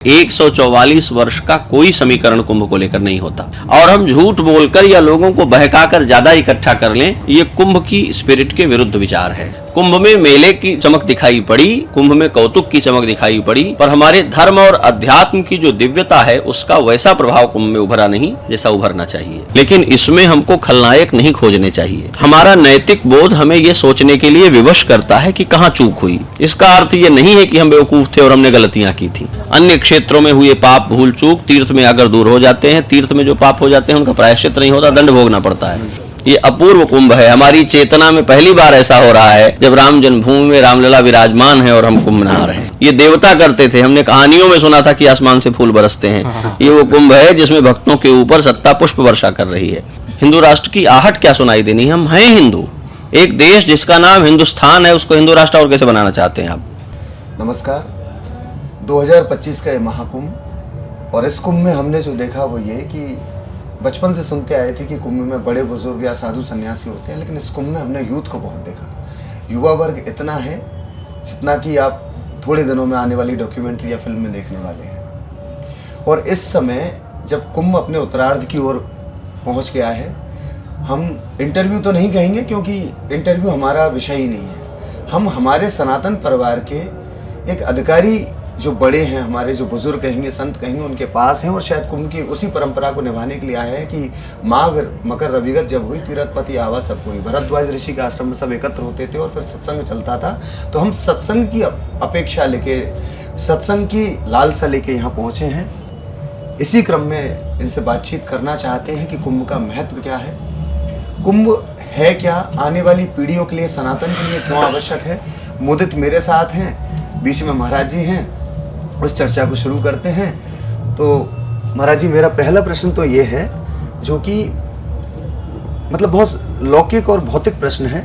144 वर्ष का कोई समीकरण कुंभ को लेकर नहीं होता और हम झूठ बोलकर या लोगों को बहकाकर ज्यादा इकट्ठा कर लें, ये कुंभ की स्पिरिट के विरुद्ध विचार है। कुंभ में मेले की चमक दिखाई पड़ी, कुंभ में कौतुक की चमक दिखाई पड़ी, पर हमारे धर्म और अध्यात्म की जो दिव्यता है उसका वैसा प्रभाव कुंभ में उभरा नहीं जैसा उभरना चाहिए। लेकिन इसमें हमको खलनायक नहीं खोजने चाहिए। हमारा नैतिक बोध हमें ये सोचने के लिए विवश करता है कि कहाँ चूक हुई। इसका अर्थ ये नहीं है कि हम बेवकूफ थे और हमने गलतियां की थी। अन्य क्षेत्रों में हुए पाप भूल चूक तीर्थ में आकर दूर हो जाते हैं। तीर्थ में जो पाप हो जाते हैं उनका प्रायश्चित नहीं होता, दंड भोगना पड़ता है। ये अपूर्व कुंभ है। हमारी चेतना में पहली बार ऐसा हो रहा है जब राम जन्मभूमि में रामलला विराजमान है और हम कुंभ नहा रहे हैं। ये देवता करते थे, हमने कहानियों में सुना था कि आसमान से फूल बरसते हैं। ये वो कुंभ है जिसमें भक्तों के ऊपर सत्ता पुष्प वर्षा कर रही है। हिंदू राष्ट्र की आहट क्या सुनाई देनी। हम हैं हिंदू। एक देश जिसका नाम हिंदुस्तान है उसको हिंदू राष्ट्र और कैसे बनाना चाहते हैं आप? नमस्कार। 2025 का ये महाकुंभ, और इस कुंभ में हमने जो देखा वो ये कि बचपन से सुनते आए थे कि कुंभ में बड़े बुजुर्ग या साधु सन्यासी होते हैं, लेकिन इस कुंभ में हमने यूथ को बहुत देखा। युवा वर्ग इतना है जितना कि आप थोड़े दिनों में आने वाली डॉक्यूमेंट्री या फिल्म में देखने वाले हैं। और इस समय जब कुंभ अपने उत्तरार्ध की ओर पहुंच गया है, हम इंटरव्यू तो नहीं कहेंगे क्योंकि इंटरव्यू हमारा विषय ही नहीं है। हम हमारे सनातन परिवार के एक अधिकारी जो बड़े हैं, हमारे जो बुजुर्ग कहेंगे, संत कहेंगे, उनके पास हैं और शायद कुंभ की उसी परंपरा को निभाने के लिए आए हैं कि माघ मकर रविगत जब हुई तीर्थपति आवा सब हुई। भरद्वाज ऋषि के आश्रम में सब एकत्र होते थे और फिर सत्संग चलता था। तो हम सत्संग की अपेक्षा लेके, सत्संग की लालसा लेके यहाँ पहुँचे हैं। इसी क्रम में इनसे बातचीत करना चाहते हैं कि कुंभ का महत्व क्या है, कुंभ है क्या, आने वाली पीढ़ियों के लिए, सनातन के लिए क्यों आवश्यक है। मुदित मेरे साथ हैं, बीच में महाराज जी हैं। उस चर्चा को शुरू करते हैं। तो महाराज जी, मेरा पहला प्रश्न तो ये है जो कि मतलब बहुत लौकिक और भौतिक प्रश्न है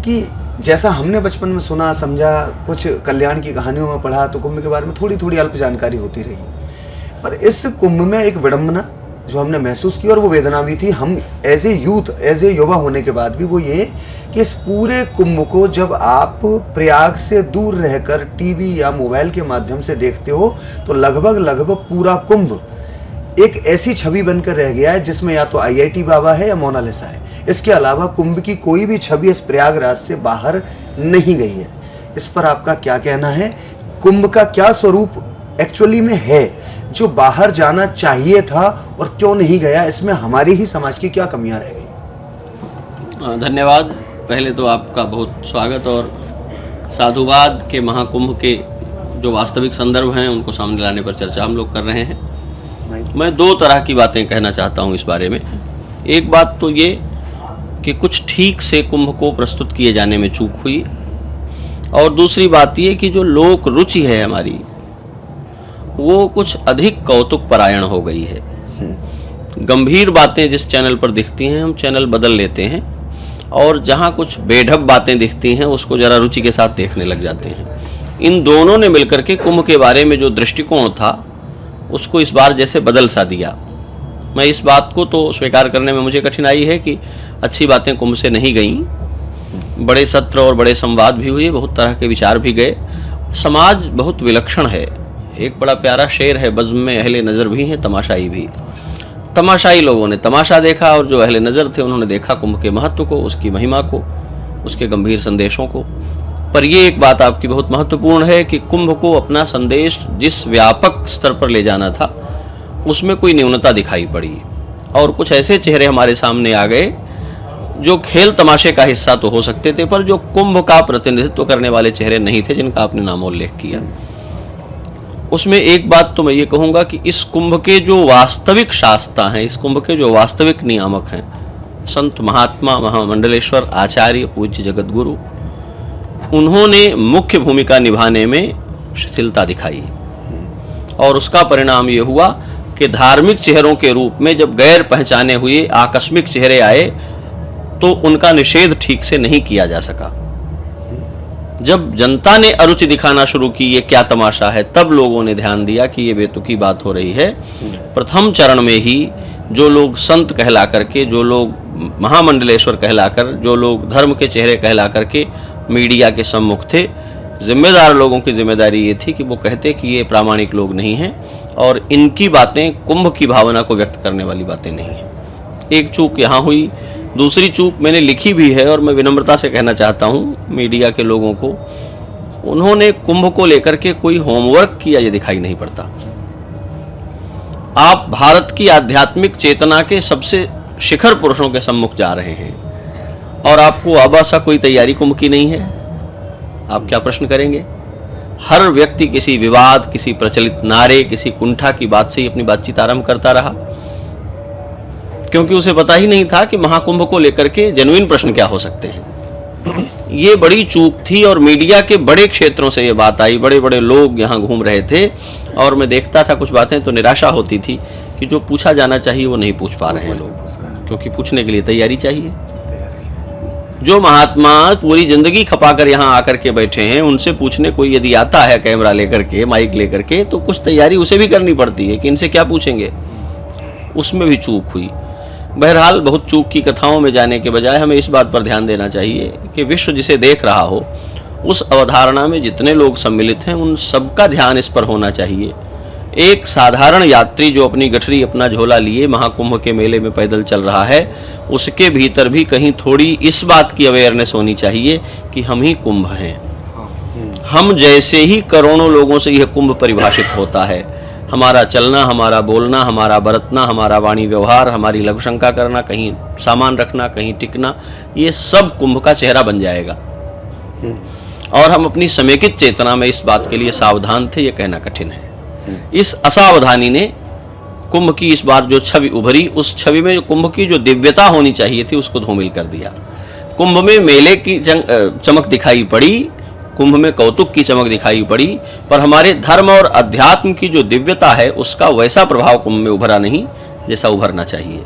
कि जैसा हमने बचपन में सुना समझा, कुछ कल्याण की कहानियों में पढ़ा, तो कुंभ के बारे में थोड़ी थोड़ी अल्प जानकारी होती रही। पर इस कुंभ में एक विडंबना जो हमने महसूस की और वो वेदना भी थी, हम as a youth, as a युवा होने के बाद भी, वो ये कि इस पूरे कुंभ को जब आप प्रयाग से दूर रहकर टीवी या मोबाइल के माध्यम से देखते हो तो लगभग पूरा कुंभ एक ऐसी छवि बनकर रह गया है जिसमें या तो IIT बाबा है या मोनालिसा है। इसके अलावा कुंभ की कोई भी छवि इस प्रयागराज से बाहर नहीं गई है। इस पर आपका क्या कहना है? कुंभ का क्या स्वरूप एक्चुअली में है जो बाहर जाना चाहिए था और क्यों नहीं गया? इसमें हमारी ही समाज की क्या कमियां रह गई? धन्यवाद। पहले तो आपका बहुत स्वागत और साधुवाद के महाकुंभ के जो वास्तविक संदर्भ हैं उनको सामने लाने पर चर्चा हम लोग कर रहे हैं। मैं दो तरह की बातें कहना चाहता हूं इस बारे में। एक बात तो ये कि कुछ ठीक से कुंभ को प्रस्तुत किए जाने में चूक हुई, और दूसरी बात ये कि जो लोक रुचि है हमारी वो कुछ अधिक कौतुक परायण हो गई है। गंभीर बातें जिस चैनल पर दिखती हैं हम चैनल बदल लेते हैं, और जहाँ कुछ बेढब बातें दिखती हैं उसको जरा रुचि के साथ देखने लग जाते हैं। इन दोनों ने मिलकर के कुंभ के बारे में जो दृष्टिकोण था उसको इस बार जैसे बदल सा दिया। मैं इस बात को तो स्वीकार करने में मुझे कठिनाई है कि अच्छी बातें कुंभ से नहीं गईं। बड़े सत्र और बड़े संवाद भी हुए, बहुत तरह के विचार भी गए। समाज बहुत विलक्षण है। एक बड़ा प्यारा शेर है, बज़्म में अहले नज़र भी हैं तमाशाई भी। तमाशाई लोगों ने तमाशा देखा और जो अहले नज़र थे उन्होंने देखा कुंभ के महत्व को, उसकी महिमा को, उसके गंभीर संदेशों को। पर ये एक बात आपकी बहुत महत्वपूर्ण है कि कुंभ को अपना संदेश जिस व्यापक स्तर पर ले जाना था उसमें कोई न्यूनता दिखाई पड़ी, और कुछ ऐसे चेहरे हमारे सामने आ गए जो खेल तमाशे का हिस्सा तो हो सकते थे पर जो कुंभ का प्रतिनिधित्व करने वाले चेहरे नहीं थे जिनका आपने नामोल्लेख किया। उसमें एक बात तो मैं ये कहूँगा कि इस कुंभ के जो वास्तविक शास्ता हैं, इस कुंभ के जो वास्तविक नियामक हैं, संत महात्मा महामंडलेश्वर आचार्य पूज्य जगतगुरु, उन्होंने मुख्य भूमिका निभाने में शिथिलता दिखाई, और उसका परिणाम ये हुआ कि धार्मिक चेहरों के रूप में जब गैर पहचाने हुए आकस्मिक चेहरे आए तो उनका निषेध ठीक से नहीं किया जा सका। जब जनता ने अरुचि दिखाना शुरू की ये क्या तमाशा है, तब लोगों ने ध्यान दिया कि ये बेतुकी बात हो रही है। प्रथम चरण में ही जो लोग संत कहला करके, जो लोग महामंडलेश्वर कहलाकर, जो लोग धर्म के चेहरे कहला करके मीडिया के सम्मुख थे, जिम्मेदार लोगों की जिम्मेदारी ये थी कि वो कहते कि ये प्रामाणिक लोग नहीं हैं और इनकी बातें कुंभ की भावना को व्यक्त करने वाली बातें नहीं हैं। एक चूक यहाँ हुई। दूसरी चूक मैंने लिखी भी है और मैं विनम्रता से कहना चाहता हूँ मीडिया के लोगों को, उन्होंने कुंभ को लेकर के कोई होमवर्क किया ये दिखाई नहीं पड़ता। आप भारत की आध्यात्मिक चेतना के सबसे शिखर पुरुषों के सम्मुख जा रहे हैं और आपको आबासा कोई तैयारी कुंभ की नहीं है। आप क्या प्रश्न करेंगे? हर व्यक्ति किसी विवाद, किसी प्रचलित नारे, किसी कुंठा की बात से ही अपनी बातचीत आरंभ करता रहा, क्योंकि उसे पता ही नहीं था कि महाकुंभ को लेकर के जेन्युइन प्रश्न क्या हो सकते हैं। ये बड़ी चूक थी और मीडिया के बड़े क्षेत्रों से ये बात आई, बड़े बड़े लोग यहाँ घूम रहे थे और मैं देखता था कुछ बातें तो निराशा होती थी कि जो पूछा जाना चाहिए वो नहीं पूछ पा रहे हैं लोग, क्योंकि पूछने के लिए तैयारी चाहिए। जो महात्मा पूरी जिंदगी खपाकर यहाँ आकर के बैठे हैं, उनसे पूछने कोई यदि आता है कैमरा लेकर के, माइक लेकर के, तो कुछ तैयारी उसे भी करनी पड़ती है कि इनसे क्या पूछेंगे। उसमें भी चूक हुई। बहरहाल बहुत चूक की कथाओं में जाने के बजाय हमें इस बात पर ध्यान देना चाहिए कि विश्व जिसे देख रहा हो, उस अवधारणा में जितने लोग सम्मिलित हैं उन सबका ध्यान इस पर होना चाहिए। एक साधारण यात्री जो अपनी गठरी, अपना झोला लिए महाकुंभ के मेले में पैदल चल रहा है, उसके भीतर भी कहीं थोड़ी इस बात की अवेयरनेस होनी चाहिए कि हम ही कुंभ हैं। हम जैसे ही करोड़ों लोगों से यह कुंभ परिभाषित होता है, हमारा चलना, हमारा बोलना, हमारा बरतना, हमारा वाणी व्यवहार, हमारी लघु शंका करना, कहीं सामान रखना, कहीं टिकना, ये सब कुंभ का चेहरा बन जाएगा। और हम अपनी समेकित चेतना में इस बात के लिए सावधान थे, ये कहना कठिन है। इस असावधानी ने कुंभ की इस बार जो छवि उभरी, उस छवि में जो कुंभ की जो दिव्यता होनी चाहिए थी उसको धूमिल कर दिया। कुंभ में मेले की चमक दिखाई पड़ी, कुंभ में कौतुक की चमक दिखाई पड़ी, पर हमारे धर्म और अध्यात्म की जो दिव्यता है उसका वैसा प्रभाव कुंभ में उभरा नहीं जैसा उभरना चाहिए।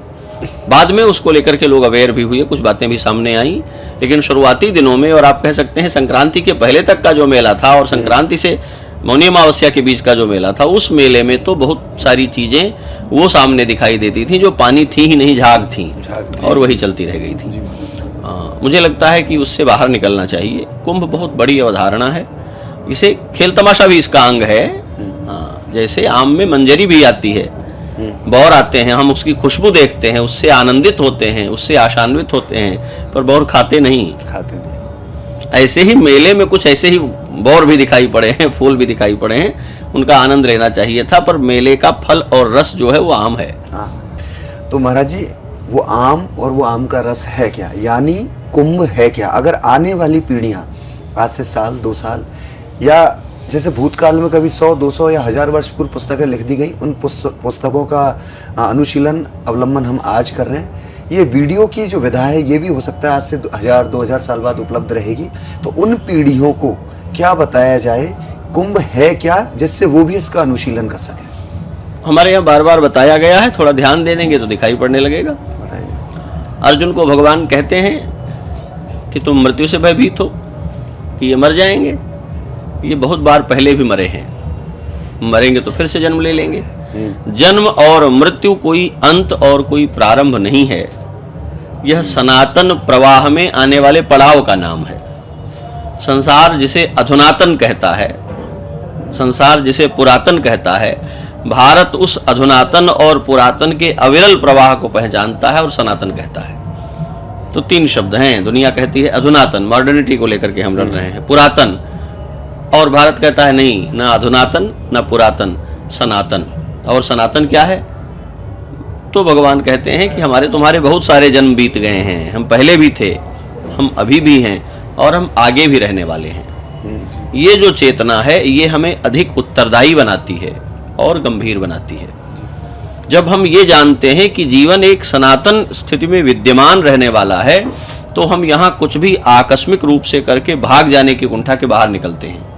बाद में उसको लेकर के लोग अवेयर भी हुए, कुछ बातें भी सामने आई, लेकिन शुरुआती दिनों में, और आप कह सकते हैं संक्रांति के पहले तक का जो मेला था और संक्रांति से मौनी अमावस्या के बीच का जो मेला था, उस मेले में तो बहुत सारी चीज़ें वो सामने दिखाई देती थी जो पानी थी ही नहीं, झाग थी और वही चलती रह गई थी। मुझे लगता है कि उससे बाहर निकलना चाहिए। कुंभ बहुत बड़ी अवधारणा है, इसे खेल तमाशा भी इसका अंग है। जैसे आम में मंजरी भी आती है, बौर आते हैं, हम उसकी खुशबू देखते हैं, उससे आनंदित होते हैं, उससे आशान्वित होते हैं, पर बौर खाते नहीं। ऐसे ही मेले में कुछ ऐसे ही बौर भी दिखाई पड़े हैं, फूल भी दिखाई पड़े हैं, उनका आनंद लेना चाहिए था, पर मेले का फल और रस जो है वो आम है। तो महाराज जी, वो आम और वो आम का रस है क्या, यानी कुंभ है क्या? अगर आने वाली पीढ़ियां आज से साल 2 साल या जैसे भूतकाल में कभी 100, 200 या 1000 वर्ष पूर्व पुस्तकें लिख दी गई, उन पुस्तकों का अनुशीलन, अवलंबन हम आज कर रहे हैं। ये वीडियो की जो विधा है ये भी हो सकता है आज से 1000, 2000 साल बाद उपलब्ध रहेगी। तो उन पीढ़ियों को क्या बताया जाए, कुंभ है क्या, जिससे वो भी इसका अनुशीलन कर सके? हमारे यहाँ बार बार बताया गया है, थोड़ा ध्यान दे देंगे तो दिखाई पड़ने लगेगा। अर्जुन को भगवान कहते हैं कि तुम मृत्यु से भयभीत हो कि ये मर जाएंगे। ये बहुत बार पहले भी मरे हैं, मरेंगे तो फिर से जन्म ले लेंगे। जन्म और मृत्यु कोई अंत और कोई प्रारंभ नहीं है, यह सनातन प्रवाह में आने वाले पड़ाव का नाम है। संसार जिसे अधुनातन कहता है, संसार जिसे पुरातन कहता है, भारत उस अधुनातन और पुरातन के अविरल प्रवाह को पहचानता है और सनातन कहता है। तो 3 शब्द हैं। दुनिया कहती है अधुनातन, मॉडर्निटी को लेकर के हम लड़ रहे हैं, पुरातन, और भारत कहता है नहीं, ना अधुनातन ना पुरातन, सनातन। और सनातन क्या है? तो भगवान कहते हैं कि हमारे तुम्हारे बहुत सारे जन्म बीत गए हैं, हम पहले भी थे, हम अभी भी हैं और हम आगे भी रहने वाले हैं। ये जो चेतना है ये हमें अधिक उत्तरदायी बनाती है और गंभीर बनाती है। जब हम ये जानते हैं कि जीवन एक सनातन स्थिति में विद्यमान रहने वाला है, तो हम यहाँ कुछ भी आकस्मिक रूप से करके भाग जाने की कुंठा के बाहर निकलते हैं।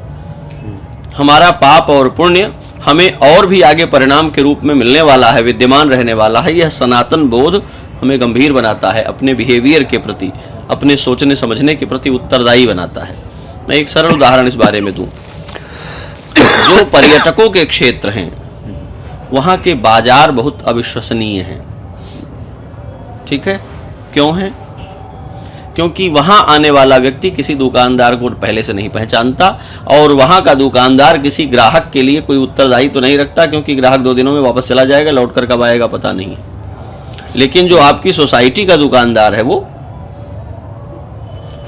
हमारा पाप और पुण्य हमें और भी आगे परिणाम के रूप में मिलने वाला है, विद्यमान रहने वाला है। यह सनातन बोध हमें गंभीर बनाता है, अपने बिहेवियर के प्रति, अपने सोचने समझने के प्रति उत्तरदायी बनाता है। मैं एक सरल उदाहरण इस बारे में दूं। जो पर्यटकों के क्षेत्र हैं वहाँ के बाजार बहुत अविश्वसनीय हैं। ठीक है, क्यों हैं? क्योंकि वहाँ आने वाला व्यक्ति किसी दुकानदार को पहले से नहीं पहचानता और वहाँ का दुकानदार किसी ग्राहक के लिए कोई उत्तरदायी तो नहीं रखता, क्योंकि ग्राहक 2 दिनों में वापस चला जाएगा, लौट कर कब आएगा पता नहीं है। लेकिन जो आपकी सोसाइटी का दुकानदार है वो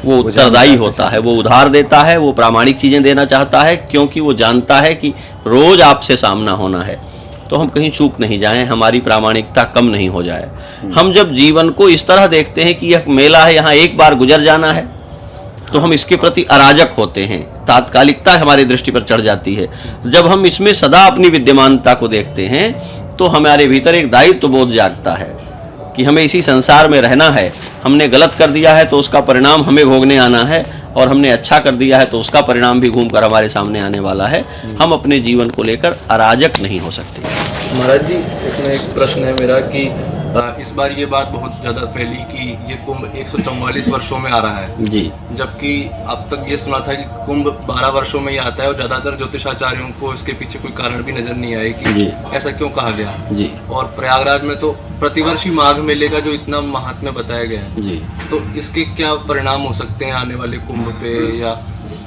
उत्तरदायी होता है, वो उधार देता है, वो प्रामाणिक चीज़ें देना चाहता है, क्योंकि वो जानता है कि रोज़ आपसे सामना होना है, तो हम कहीं चूक नहीं जाएं, हमारी प्रामाणिकता कम नहीं हो जाए। हम जब जीवन को इस तरह देखते हैं कि यह मेला है, यहाँ एक बार गुजर जाना है, तो हम इसके प्रति अराजक होते हैं, तात्कालिकता हमारी दृष्टि पर चढ़ जाती है। जब हम इसमें सदा अपनी विद्यमानता को देखते हैं तो हमारे भीतर एक दायित्व बोध जागता है कि हमें इसी संसार में रहना है। हमने गलत कर दिया है तो उसका परिणाम हमें भोगने आना है, और हमने अच्छा कर दिया है तो उसका परिणाम भी घूम कर हमारे सामने आने वाला है। हम अपने जीवन को लेकर अराजक नहीं हो सकते। महाराज जी, इसमें एक प्रश्न है मेरा कि इस बार ये बात बहुत ज़्यादा फैली कि ये कुंभ 144 वर्षों में आ रहा है जी, जबकि अब तक ये सुना था कि कुंभ 12 वर्षों में ही आता है, और ज़्यादातर ज्योतिषाचार्यों को इसके पीछे कोई कारण भी नजर नहीं आया कि ऐसा क्यों कहा गया जी। और प्रयागराज में तो प्रतिवर्षी माघ मेले का जो इतना महात्म्य बताया गया है जी, तो इसके क्या परिणाम हो सकते हैं आने वाले कुंभ पे, या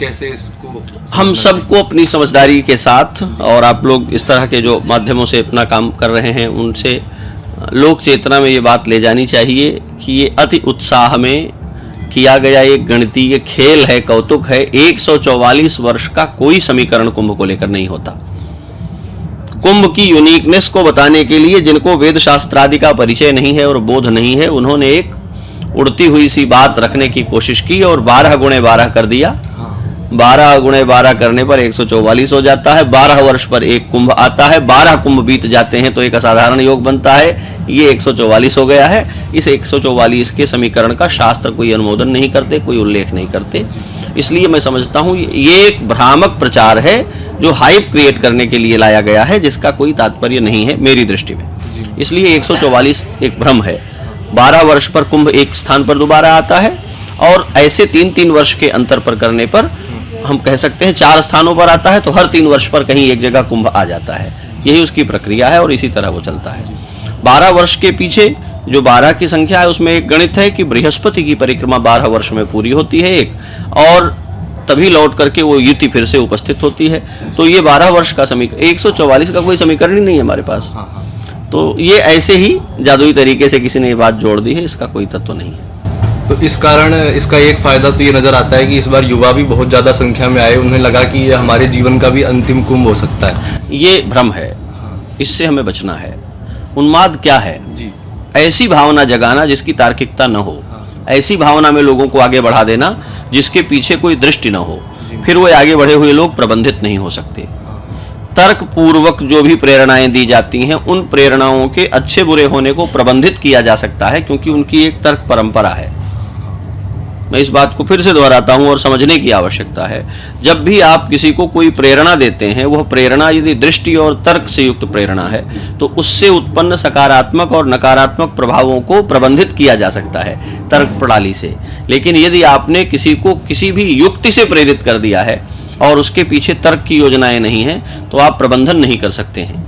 कैसे इसको हम सबको अपनी समझदारी के साथ, और आप लोग इस तरह के जो माध्यमों से अपना काम कर रहे हैं उनसे लोक चेतना में ये बात ले जानी चाहिए कि ये अति उत्साह में किया गया एक गणितीय खेल है, कौतुक है। 144 वर्ष का कोई समीकरण कुंभ को लेकर नहीं होता। कुंभ की यूनिकनेस को बताने के लिए जिनको वेद शास्त्र आदि का परिचय नहीं है और बोध नहीं है, उन्होंने एक उड़ती हुई सी बात रखने की कोशिश की और 12 गुणे 12 कर दिया। 12 गुणे 12 करने पर 144 हो जाता है। 12 वर्ष पर एक कुंभ आता है, 12 कुंभ बीत जाते हैं तो एक असाधारण योग बनता है। ये 144 हो गया है। इस 144 के समीकरण का शास्त्र कोई अनुमोदन नहीं करते, कोई उल्लेख नहीं करते। इसलिए मैं समझता हूँ ये एक भ्रामक प्रचार है जो हाइप क्रिएट करने के लिए लाया गया है, जिसका कोई तात्पर्य नहीं है मेरी दृष्टि में। इसलिए 144 एक भ्रम है। 12 वर्ष पर कुंभ एक स्थान पर दोबारा आता है, और ऐसे 3-3 वर्ष के अंतर पर करने पर हम कह सकते हैं 4 स्थानों पर आता है, तो हर 3 वर्ष पर कहीं एक जगह कुंभ आ जाता है। यही उसकी प्रक्रिया है और इसी तरह वो चलता है। 12 वर्ष के पीछे जो 12 की संख्या है उसमें एक गणित है कि बृहस्पति की परिक्रमा 12 वर्ष में पूरी होती है एक, और तभी लौट करके वो युति फिर से उपस्थित होती है। तो ये 12 वर्ष का समीकरण, 144 का कोई समीकरण ही नहीं है हमारे पास। तो ये ऐसे ही जादुई तरीके से किसी ने ये बात जोड़ दी है, इसका कोई तत्व नहीं है। तो इस कारण इसका एक फायदा तो ये नजर आता है कि इस बार युवा भी बहुत ज्यादा संख्या में आए, उन्हें लगा कि ये हमारे जीवन का भी अंतिम कुंभ हो सकता है। ये भ्रम है, इससे हमें बचना है। उन्माद क्या है जी, ऐसी भावना जगाना जिसकी तार्किकता न हो, ऐसी भावना में लोगों को आगे बढ़ा देना जिसके पीछे कोई दृष्टि न हो, फिर वो आगे बढ़े हुए लोग प्रबंधित नहीं हो सकते। तर्क पूर्वक जो भी प्रेरणाएं दी जाती हैं, उन प्रेरणाओं के अच्छे बुरे होने को प्रबंधित किया जा सकता है, क्योंकि उनकी एक तर्क परंपरा है। मैं इस बात को फिर से दोहराता हूं और समझने की आवश्यकता है। जब भी आप किसी को कोई प्रेरणा देते हैं, वह प्रेरणा यदि दृष्टि और तर्क से युक्त प्रेरणा है तो उससे उत्पन्न सकारात्मक और नकारात्मक प्रभावों को प्रबंधित किया जा सकता है तर्क प्रणाली से। लेकिन यदि आपने किसी को किसी भी युक्ति से प्रेरित कर दिया है और उसके पीछे तर्क की योजनाएं नहीं हैं, तो आप प्रबंधन नहीं कर सकते हैं।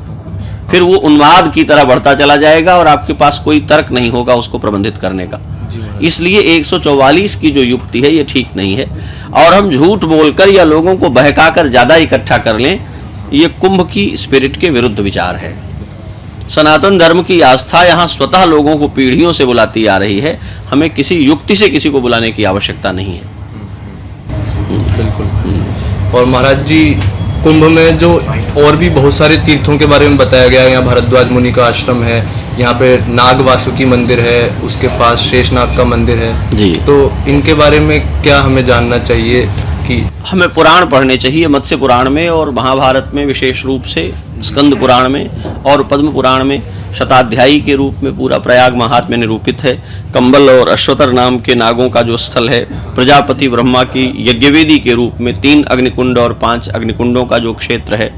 फिर वो उन्माद की तरह बढ़ता चला जाएगा और आपके पास कोई तर्क नहीं होगा उसको प्रबंधित करने का। इसलिए 144 की जो युक्ति है ये ठीक नहीं है, और हम झूठ बोलकर या लोगों को बहकाकर ज़्यादा इकट्ठा कर लें, ये कुंभ की स्पिरिट के विरुद्ध विचार है। सनातन धर्म की आस्था यहाँ स्वतः लोगों को पीढ़ियों से बुलाती आ रही है। हमें किसी युक्ति से किसी को बुलाने की आवश्यकता नहीं है। बिल्कुल। और महाराज जी, कुंभ में जो और भी बहुत सारे तीर्थों के बारे में बताया गया है, यहाँ भारद्वाज मुनि का आश्रम है, यहाँ पे नाग वासुकी मंदिर है, उसके पास शेषनाग का मंदिर है जी। तो इनके बारे में क्या हमें जानना चाहिए? कि हमें पुराण पढ़ने चाहिए। मत्स्य पुराण में और महाभारत में विशेष रूप से, स्कंद पुराण में और पद्म पुराण में शताध्यायी के रूप में पूरा प्रयाग महात्म्य निरूपित है। कंबल और अश्वतर नाम के नागों का जो स्थल है, प्रजापति ब्रह्मा की यज्ञवेदी के रूप में 3 अग्निकुंड और 5 अग्निकुंडों का जो क्षेत्र है,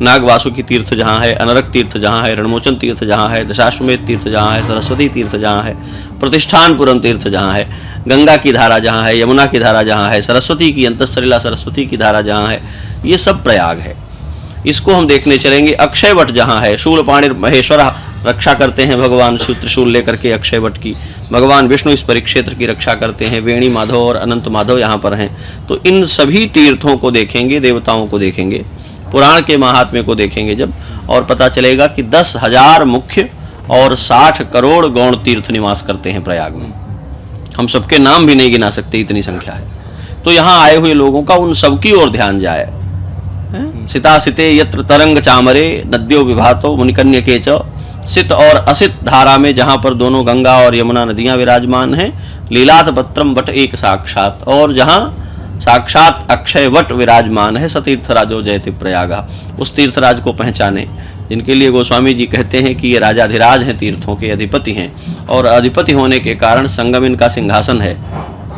नाग वासुकी तीर्थ जहाँ है, अनरक तीर्थ जहाँ है, रणमोचन तीर्थ जहाँ है, दशाश्वमेध तीर्थ जहाँ है, सरस्वती तीर्थ जहाँ है, प्रतिष्ठानपुरम तीर्थ जहाँ है, गंगा की धारा जहाँ है, यमुना की धारा जहाँ है, सरस्वती की अंतःसलिला सरस्वती की धारा जहाँ है, ये सब प्रयाग है। इसको हम देखने चलेंगे। अक्षय वट जहाँ है, शूलपाणि महेश्वर रक्षा करते हैं भगवान शिव त्रिशूल लेकर के अक्षय वट की, भगवान विष्णु इस परिक्षेत्र की रक्षा करते हैं, वेणी माधव और अनंत माधव यहाँ पर हैं। तो इन सभी तीर्थों को देखेंगे, देवताओं को देखेंगे, पुराण के महात्म्य को देखेंगे जब, और पता चलेगा कि 10,000 मुख्य और 60 करोड़ गौण तीर्थ निवास करते हैं प्रयाग में। हम सबके नाम भी नहीं गिना सकते, इतनी संख्या है। तो यहाँ आए हुए लोगों का उन सबकी ओर ध्यान जाए। सिता सिते यत्र तरंग चामरे नद्यो विभातो मुनिकन्यके च, सित और असित धारा में जहाँ पर दोनों गंगा और यमुना नदियाँ विराजमान हैं, लीलाथ पत्रम वट एक साक्षात, और जहाँ साक्षात अक्षय वट विराजमान है, सतीर्थराजो जयति प्रयागा, उस तीर्थराज को पहचाने, जिनके लिए गोस्वामी जी कहते हैं कि ये राजाधिराज हैं, तीर्थों के अधिपति हैं, और अधिपति होने के कारण संगम इनका सिंहासन है,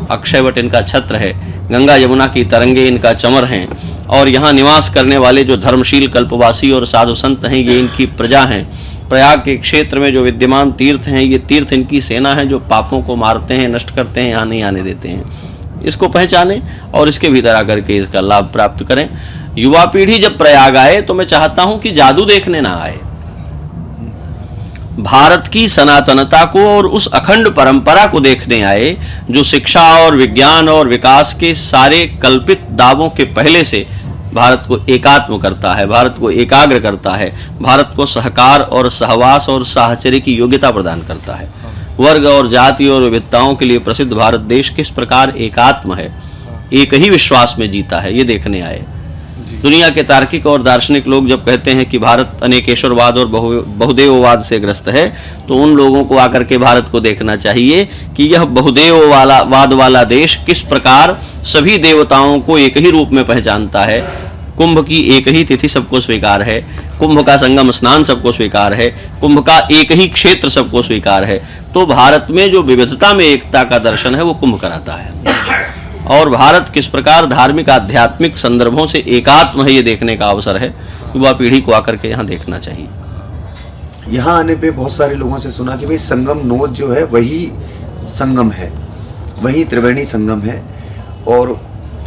अक्षयवट इनका छत्र है, गंगा यमुना की तरंगे इनका चमर हैं, और यहाँ निवास करने वाले जो धर्मशील कल्पवासी और साधु संत हैं ये इनकी प्रजा हैं। प्रयाग के क्षेत्र में जो विद्यमान तीर्थ हैं ये तीर्थ इनकी सेना है, जो पापों को मारते हैं, नष्ट करते हैं, यहाँ नहीं आने देते हैं। इसको पहचानें और इसके भीतर आकर के इसका लाभ प्राप्त करें। युवा पीढ़ी जब प्रयाग आए तो मैं चाहता हूं कि जादू देखने ना आए, भारत की सनातनता को और उस अखंड परंपरा को देखने आए जो शिक्षा और विज्ञान और विकास के सारे कल्पित दावों के पहले से भारत को एकात्म करता है, भारत को एकाग्र करता है, भारत को सहकार और सहवास और साहचर्य की योग्यता प्रदान करता है। वर्ग और जाति और विविधताओं के लिए प्रसिद्ध भारत देश किस प्रकार एकात्म है, एक ही विश्वास में जीता है, ये देखने आए। दुनिया के तार्किक और दार्शनिक लोग जब कहते हैं कि भारत अनेकेश्वरवाद और बहुदेववाद से ग्रस्त है, तो उन लोगों को आकर के भारत को देखना चाहिए कि यह बहुदेववाद वाला देश किस प्रकार सभी देवताओं को एक ही रूप में पहचानता है। कुंभ की एक ही तिथि सबको स्वीकार है, कुंभ का संगम स्नान सबको स्वीकार है, कुंभ का एक ही क्षेत्र सबको स्वीकार है। तो भारत में जो विविधता में एकता का दर्शन है वो कुंभ कराता है, और भारत किस प्रकार धार्मिक आध्यात्मिक संदर्भों से एकात्म है ये देखने का अवसर है। युवा पीढ़ी को आकर के यहाँ देखना चाहिए। यहाँ आने पे बहुत सारे लोगों से सुना कि भाई संगम नोद जो है वही संगम है, वही त्रिवेणी संगम है, और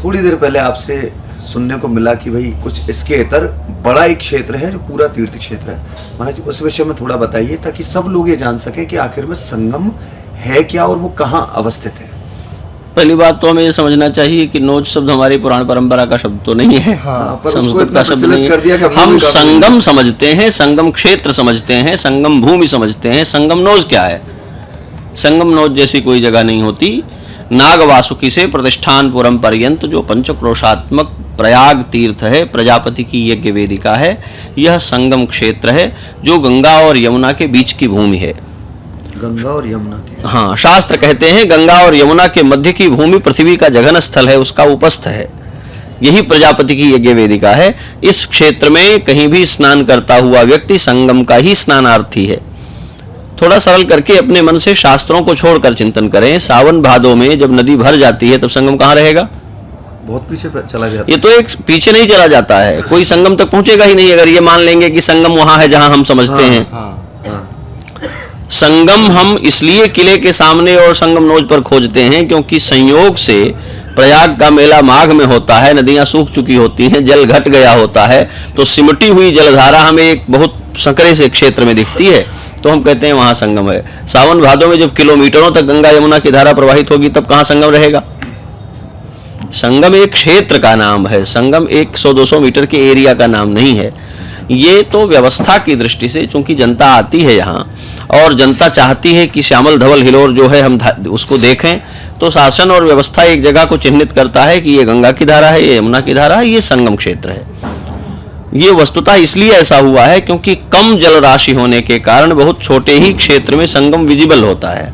थोड़ी देर पहले आपसे सुनने को मिला कि भाई कुछ इसके इतर बड़ा एक क्षेत्र है जो पूरा तीर्थ क्षेत्र है। महाराज उस विषय में थोड़ा बताइए ताकि सब लोग ये जान सके कि आखिर में संगम है क्या और वो कहाँ अवस्थित है। पहली बात तो हमें ये समझना चाहिए कि नोज शब्द हमारी पुराण परंपरा का शब्द तो नहीं है, संस्कृत का शब्द नहीं है। हम संगम समझते हैं, संगम क्षेत्र समझते हैं, संगम भूमि समझते हैं। संगम नोज क्या है? संगम नोज जैसी कोई जगह नहीं होती। नाग वासुकी से प्रतिष्ठानपुरम पर्यंत जो पंचक्रोशात्मक प्रयाग तीर्थ है, प्रजापति की यज्ञ वेदिका है, यह संगम क्षेत्र है जो गंगा और यमुना के बीच की भूमि है। गंगा और यमुना के, हाँ, शास्त्र कहते हैं गंगा और यमुना के मध्य की भूमि पृथ्वी का जघन स्थल है, उसका उपस्थ है, यही प्रजापति की यज्ञ वेदिका है। इस क्षेत्र में कहीं भी स्नान करता हुआ व्यक्ति संगम का ही स्नानार्थी है। थोड़ा सरल करके अपने मन से शास्त्रों को छोड़कर चिंतन करें। सावन भादों में जब नदी भर जाती है तब संगम कहाँ रहेगा? बहुत पीछे चला जाता है। ये तो एक पीछे नहीं चला जाता है, कोई संगम तक पहुंचेगा ही नहीं अगर ये मान लेंगे कि संगम वहां है जहां हम समझते हैं। संगम हम इसलिए किले के सामने और संगम नोज पर खोजते हैं क्योंकि संयोग से प्रयाग का मेला माघ में होता है, नदियां सूख चुकी होती हैं, जल घट गया होता है, तो सिमटी हुई जलधारा हमें एक बहुत संकरे से क्षेत्र में दिखती है, तो हम कहते हैं वहां संगम है। सावन भादों में जब किलोमीटरों तक गंगा यमुना की धारा प्रवाहित होगी तब कहां संगम रहेगा? संगम एक क्षेत्र का नाम है, संगम 100-200 मीटर के एरिया का नाम नहीं है। ये तो व्यवस्था की दृष्टि से, चूंकि जनता आती है यहाँ और जनता चाहती है कि श्यामल धवल हिलोर जो है हम उसको देखें, तो शासन और व्यवस्था एक जगह को चिन्हित करता है कि ये गंगा की धारा है, ये यमुना की धारा है, ये संगम क्षेत्र है। ये वस्तुतः इसलिए ऐसा हुआ है क्योंकि कम जल राशि होने के कारण बहुत छोटे ही क्षेत्र में संगम विजिबल होता है।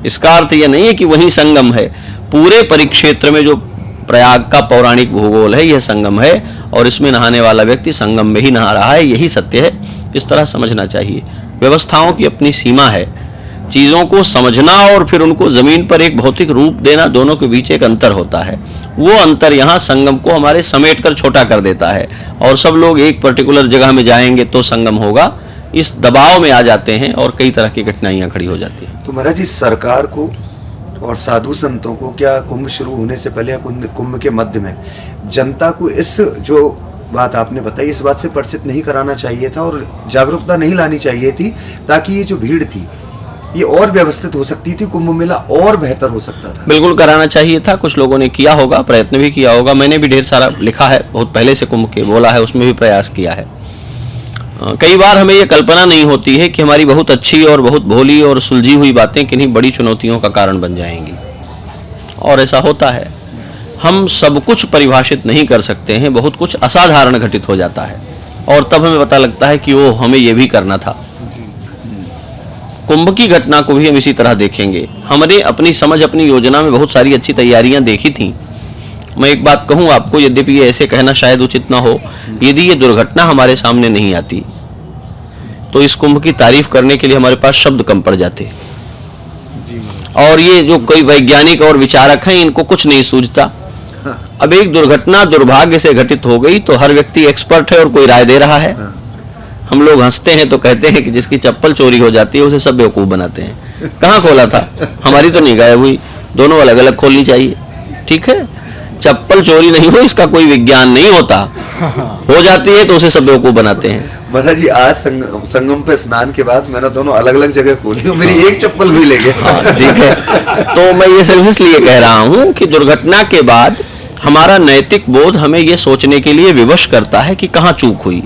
इसका अर्थ यह नहीं है कि वही संगम है, पूरे परिक्षेत्र में जो प्रयाग का पौराणिक भूगोल है यह संगम है, और इसमें नहाने वाला व्यक्ति संगम में ही नहा रहा है, यही सत्य है। इस तरह समझना चाहिए। व्यवस्थाओं की अपनी सीमा है, चीज़ों को समझना और फिर उनको ज़मीन पर एक भौतिक रूप देना, दोनों के बीच एक अंतर होता है। वो अंतर यहाँ संगम को हमारे समेट कर छोटा कर देता है, और सब लोग एक पर्टिकुलर जगह में जाएंगे तो संगम होगा, इस दबाव में आ जाते हैं और कई तरह की कठिनाइयाँ खड़ी हो जाती हैं। तो महाराज जी, सरकार को और साधु संतों को क्या कुंभ शुरू होने से पहले या कुंभ के मध्य में जनता को इस जो बात आपने बताई, इस बात से परिचित नहीं कराना चाहिए था और जागरूकता नहीं लानी चाहिए थी, ताकि ये जो भीड़ थी ये और व्यवस्थित हो सकती थी, कुंभ मेला और बेहतर हो सकता था। बिल्कुल कराना चाहिए था, कुछ लोगों ने किया होगा, प्रयत्न भी किया होगा। मैंने भी ढेर सारा लिखा है, बहुत पहले से कुंभ के बोला है, उसमें भी प्रयास किया है। कई बार हमें ये कल्पना नहीं होती है कि हमारी बहुत अच्छी और बहुत भोली और सुलझी हुई बातें किन्हीं बड़ी चुनौतियों का कारण बन जाएंगी, और ऐसा होता है। हम सब कुछ परिभाषित नहीं कर सकते हैं, बहुत कुछ असाधारण घटित हो जाता है और तब हमें पता लगता है कि वो हमें ये भी करना था। कुंभ की घटना को भी हम इसी तरह देखेंगे। हमने अपनी समझ, अपनी योजना में बहुत सारी अच्छी तैयारियां देखी थी। मैं एक बात कहूं आपको, यद्यपि ये ऐसे कहना शायद उचित ना हो, यदि ये दुर्घटना हमारे सामने नहीं आती तो इस कुंभ की तारीफ करने के लिए हमारे पास शब्द कम पड़ जाते। और ये जो कोई वैज्ञानिक और विचारक हैं, इनको कुछ नहीं सूझता। अब एक दुर्घटना दुर्भाग्य से घटित हो गई तो हर व्यक्ति एक्सपर्ट है और कोई राय दे रहा है। हम लोग हंसते हैं तो कहते हैं कि जिसकी चप्पल चोरी हो जाती है उसे सब बेवकूफ बनाते हैं। कहाँ खोला था? हमारी तो नहीं गायब हुई, दोनों अलग अलग खोलनी चाहिए। ठीक है, चप्पल चोरी नहीं हो इसका कोई विज्ञान नहीं होता, हो जाती है तो उसे सब बेवकूफ बनाते हैं। महाराज जी, आज संगम पे स्नान के बाद मैंने दोनों अलग अलग जगह खोली, मेरी एक चप्पल भी ले गए। ठीक है, तो मैं ये सिर्फ इसलिए कह रहा हूँ कि दुर्घटना के बाद हमारा नैतिक बोध हमें ये सोचने के लिए विवश करता है कि कहाँ चूक हुई,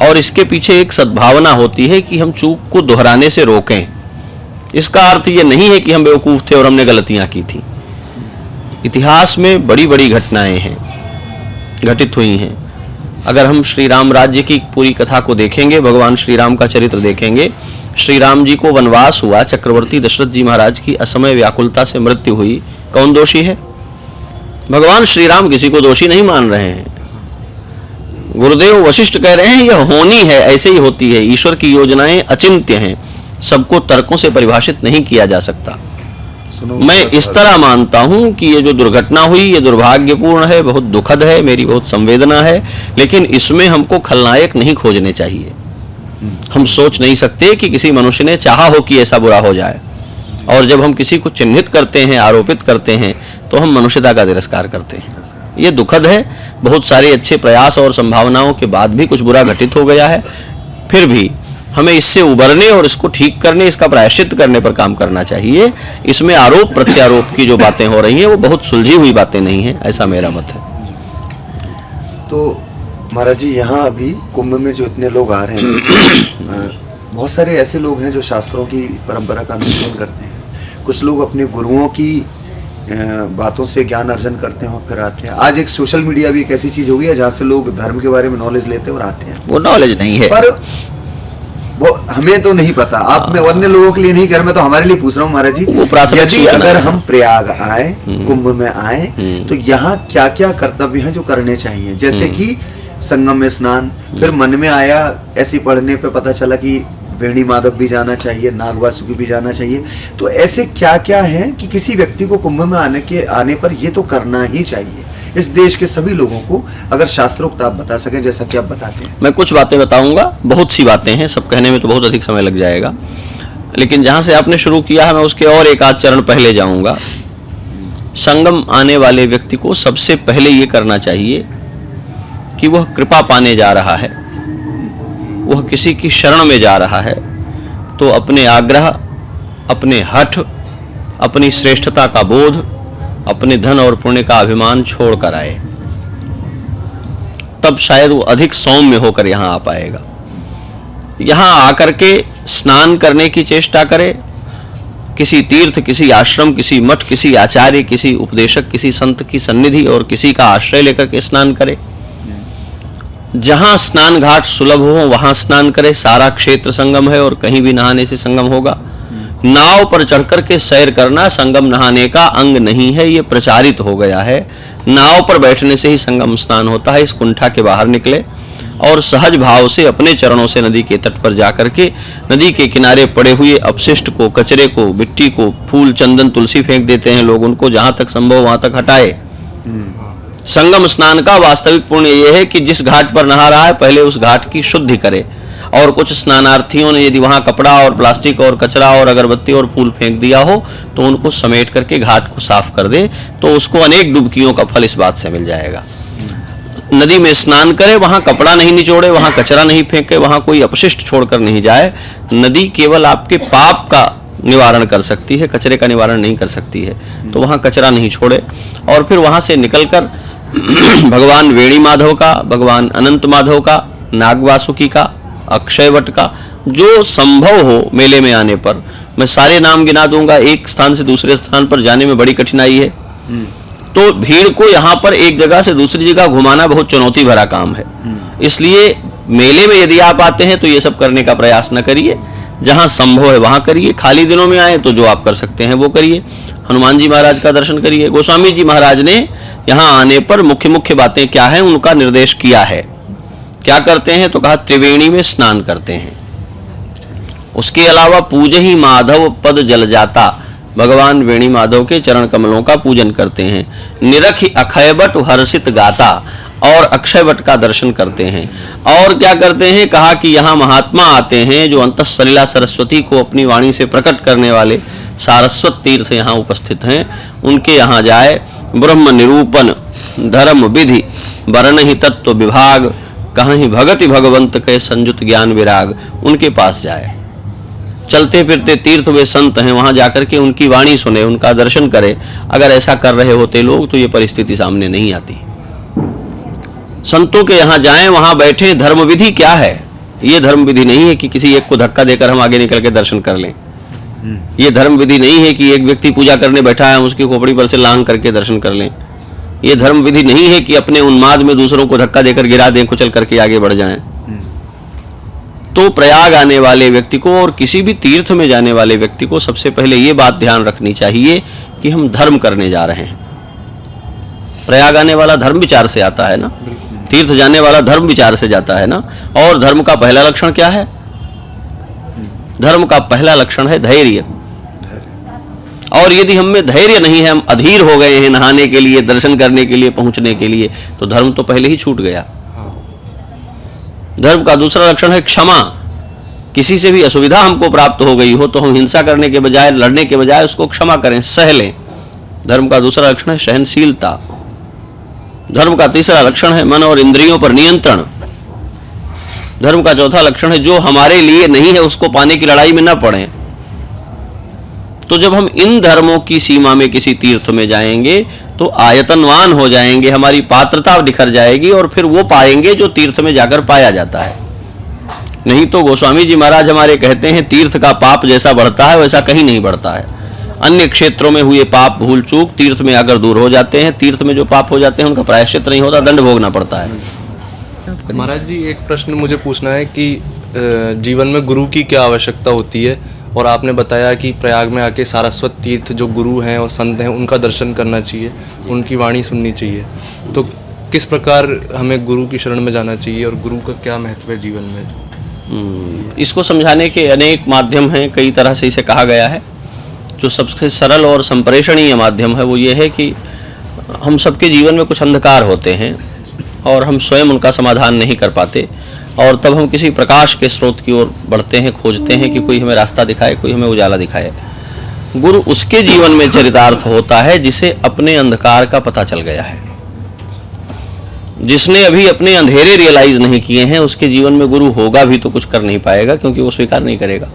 और इसके पीछे एक सद्भावना होती है कि हम चूक को दोहराने से रोकें। इसका अर्थ ये नहीं है कि हम बेवकूफ थे और हमने गलतियां की थी। इतिहास में बड़ी बड़ी घटनाएं हैं, घटित हुई हैं। अगर हम श्री राम राज्य की पूरी कथा को देखेंगे, भगवान श्री राम का चरित्र देखेंगे, श्री राम जी को वनवास हुआ, चक्रवर्ती दशरथ जी महाराज की असमय व्याकुलता से मृत्यु हुई, कौन दोषी है? भगवान श्री राम किसी को दोषी नहीं मान रहे हैं। गुरुदेव वशिष्ठ कह रहे हैं यह होनी है, ऐसे ही होती है। ईश्वर की योजनाएं अचिंत्य हैं, सबको तर्कों से परिभाषित नहीं किया जा सकता। मैं इस तरह मानता हूं कि ये जो दुर्घटना हुई ये दुर्भाग्यपूर्ण है, बहुत दुखद है, मेरी बहुत संवेदना है, लेकिन इसमें हमको खलनायक नहीं खोजने चाहिए। हम सोच नहीं सकते कि किसी मनुष्य ने चाहा हो कि ऐसा बुरा हो जाए, और जब हम किसी को चिन्हित करते हैं, आरोपित करते हैं, तो हम मनुष्यता का तिरस्कार करते हैं। ये दुखद है, बहुत सारे अच्छे प्रयास और संभावनाओं के बाद भी कुछ बुरा घटित हो गया है। फिर भी हमें इससे उबरने और इसको ठीक करने, इसका प्रायश्चित करने पर काम करना चाहिए। इसमें आरोप प्रत्यारोप की जो बातें हो रही हैं वो बहुत सुलझी हुई बातें नहीं हैं, ऐसा मेरा मत है। तो महाराज जी, यहाँ अभी कुंभ में जो इतने लोग आ रहे हैं, बहुत सारे ऐसे लोग हैं जो शास्त्रों की परंपरा का अनुसरण करते हैं। कुछ लोग अपने गुरुओं की बातों से ज्ञान अर्जन करते हैं और फिर आते हैं। आज एक सोशल मीडिया भी एक ऐसी चीज हो गई है जहाँ से लोग धर्म के बारे में नॉलेज लेते हैं और आते हैं। वो नॉलेज नहीं है, पर वो हमें तो नहीं पता। आप में अन्य लोगों के लिए नहीं कर, मैं तो हमारे लिए पूछ रहा हूँ महाराज जी, यदि अगर हम प्रयाग आए, कुंभ में आए, तो यहाँ क्या क्या कर्तव्य हैं जो करने चाहिए? जैसे कि संगम में स्नान, फिर मन में आया ऐसे पढ़ने पे पता चला कि वेणी माधव भी जाना चाहिए, नागवासुकी भी जाना चाहिए। तो ऐसे क्या क्या है कि किसी व्यक्ति को कुंभ में आने पर ये तो करना ही चाहिए, इस देश के सभी लोगों को? अगर शास्त्रोक्त आप बता सकें, जैसा कि आप बताते हैं। मैं कुछ बातें बताऊंगा, बहुत सी बातें हैं, सब कहने में तो बहुत अधिक समय लग जाएगा, लेकिन जहां से आपने शुरू किया है मैं उसके और एक आध चरण पहले जाऊंगा। संगम आने वाले व्यक्ति को सबसे पहले ये करना चाहिए कि वह कृपा पाने जा रहा है, वह किसी की शरण में जा रहा है, तो अपने आग्रह, अपने हठ, अपनी श्रेष्ठता का बोध, अपने धन और पुण्य का अभिमान छोड़ कर आए, तब शायद वो अधिक सौम्य होकर यहाँ आ पाएगा। यहाँ आकर के स्नान करने की चेष्टा करे, किसी तीर्थ, किसी आश्रम, किसी मठ, किसी आचार्य, किसी उपदेशक, किसी संत की सन्निधि और किसी का आश्रय लेकर के स्नान करे। जहां स्नान घाट सुलभ हो वहां स्नान करे। सारा क्षेत्र संगम है और कहीं भी नहाने से संगम होगा। नाव पर चढ़कर के सैर करना संगम नहाने का अंग नहीं है, ये प्रचारित हो गया है। नाव पर बैठने से ही संगम स्नान होता है। इस कुंठा के बाहर निकले और सहज भाव से अपने चरणों से नदी के तट पर जाकर के नदी के किनारे पड़े हुए अपशिष्ट को, कचरे को, मिट्टी को, फूल, चंदन, तुलसी फेंक देते हैं लोग, उनको जहां तक संभव वहां तक हटाए। संगम स्नान का वास्तविक पुण्य यह है कि जिस घाट पर नहा रहा है पहले उस घाट की शुद्धि करे। और कुछ स्नानार्थियों ने यदि वहां कपड़ा और प्लास्टिक और कचरा और अगरबत्ती और फूल फेंक दिया हो तो उनको समेट करके घाट को साफ कर दे, तो उसको अनेक डुबकियों का फल इस बात से मिल जाएगा। नदी में स्नान करे, वहां कपड़ा नहीं निचोड़े, वहां कचरा नहीं फेंके, वहां कोई अपशिष्ट छोड़कर नहीं जाए। नदी केवल आपके पाप का निवारण कर सकती है, कचरे का निवारण नहीं कर सकती है। तो वहां कचरा नहीं छोड़े और फिर वहां से निकलकर भगवान वेणी माधव का, भगवान अनंत माधव का, नाग वासुकी का, अक्षय वट का, जो संभव हो मेले में आने पर। मैं सारे नाम गिना दूंगा, एक स्थान से दूसरे स्थान पर जाने में बड़ी कठिनाई है, तो भीड़ को यहाँ पर एक जगह से दूसरी जगह घुमाना बहुत चुनौती भरा काम है। इसलिए मेले में यदि आप आते हैं तो ये सब करने का प्रयास न करिए, जहाँ संभव है वहाँ करिए। खाली दिनों में आए तो जो आप कर सकते हैं वो करिए। हनुमान जी महाराज का दर्शन करिए। गोस्वामी जी महाराज ने यहाँ आने पर मुख्य मुख्य बातें क्या हैं उनका निर्देश किया है। क्या करते हैं तो कहा त्रिवेणी में स्नान करते हैं। उसके अलावा पूज ही माधव पद जल जाता, भगवान वेणी माधव के चरण कमलों का पूजन करते हैं। निरख अक्षयवट हर्षित गाता, और अक्षयवट का दर्शन करते हैं। और क्या करते हैं, कहा कि यहाँ महात्मा आते हैं जो अंतःसलिला सरस्वती को अपनी वाणी से प्रकट करने वाले सारस्वत तीर्थ यहाँ उपस्थित हैं, उनके यहाँ जाए। ब्रह्म निरूपण धर्म विधि वर्ण ही तत्व विभाग, कहीं भगति भगवंत के संयुत ज्ञान विराग, उनके पास जाए। चलते फिरते तीर्थ वे संत हैं, वहां जाकर के उनकी वाणी सुने, उनका दर्शन करे। अगर ऐसा कर रहे होते लोग तो ये परिस्थिति सामने नहीं आती। संतों के यहाँ जाएं, वहां बैठे। धर्म विधि क्या है? ये धर्म विधि नहीं है कि किसी एक को धक्का देकर हम आगे निकल के दर्शन कर लें। ये धर्म विधि नहीं है कि एक व्यक्ति पूजा करने बैठा है, हम उसकी खोपड़ी पर से लांग करके दर्शन कर लें। ये धर्म विधि नहीं है कि अपने उन्माद में दूसरों को धक्का देकर गिरा दें, कुचल करके आगे बढ़ जाएं। तो प्रयाग आने वाले व्यक्ति को और किसी भी तीर्थ में जाने वाले व्यक्ति को सबसे पहले ये बात ध्यान रखनी चाहिए कि हम धर्म करने जा रहे हैं। प्रयाग आने वाला धर्म विचार से आता है ना, तीर्थ जाने वाला धर्म विचार से जाता है ना। और धर्म का पहला लक्षण क्या है? धर्म का पहला लक्षण है धैर्य। और यदि हम में धैर्य नहीं है, हम अधीर हो गए हैं नहाने के लिए, दर्शन करने के लिए, पहुंचने के लिए, तो धर्म तो पहले ही छूट गया। धर्म का दूसरा लक्षण है क्षमा। किसी से भी असुविधा हमको प्राप्त हो गई हो तो हम हिंसा करने के बजाय, लड़ने के बजाय उसको क्षमा करें, सह लें। धर्म का दूसरा लक्षण है सहनशीलता। धर्म का तीसरा लक्षण है मन और इंद्रियों पर नियंत्रण। धर्म का चौथा लक्षण है जो हमारे लिए नहीं है उसको पाने की लड़ाई में न पड़े। तो जब हम इन धर्मों की सीमा में किसी तीर्थ में जाएंगे तो आयतनवान हो जाएंगे, हमारी पात्रता निखर जाएगी और फिर वो पाएंगे जो तीर्थ में जाकर पाया जाता है। नहीं तो गोस्वामी जी महाराज हमारे कहते हैं तीर्थ का पाप जैसा बढ़ता है वैसा कहीं नहीं बढ़ता है। अन्य क्षेत्रों में हुए पाप भूल चूक तीर्थ में आकर दूर हो जाते हैं। तीर्थ में जो पाप हो जाते हैं उनका प्रायश्चित नहीं होता, दंड भोगना पड़ता है। महाराज जी एक प्रश्न मुझे पूछना है कि जीवन में गुरु की क्या आवश्यकता होती है, और आपने बताया कि प्रयाग में आके सारस्वत तीर्थ जो गुरु हैं और संत हैं उनका दर्शन करना चाहिए, उनकी वाणी सुननी चाहिए। तो किस प्रकार हमें गुरु की शरण में जाना चाहिए और गुरु का क्या महत्व है जीवन में? इसको समझाने के अनेक माध्यम हैं, कई तरह से इसे कहा गया है। जो सबसे सरल और संप्रेषणीय माध्यम है वो ये है कि हम सबके जीवन में कुछ अंधकार होते हैं और हम स्वयं उनका समाधान नहीं कर पाते, और तब हम किसी प्रकाश के स्रोत की ओर बढ़ते हैं, खोजते हैं कि कोई हमें रास्ता दिखाए, कोई हमें उजाला दिखाए। गुरु उसके जीवन में चरितार्थ होता है जिसे अपने अंधकार का पता चल गया है। जिसने अभी अपने अंधेरे रियलाइज नहीं किए हैं उसके जीवन में गुरु होगा भी तो कुछ कर नहीं पाएगा, क्योंकि वो स्वीकार नहीं करेगा।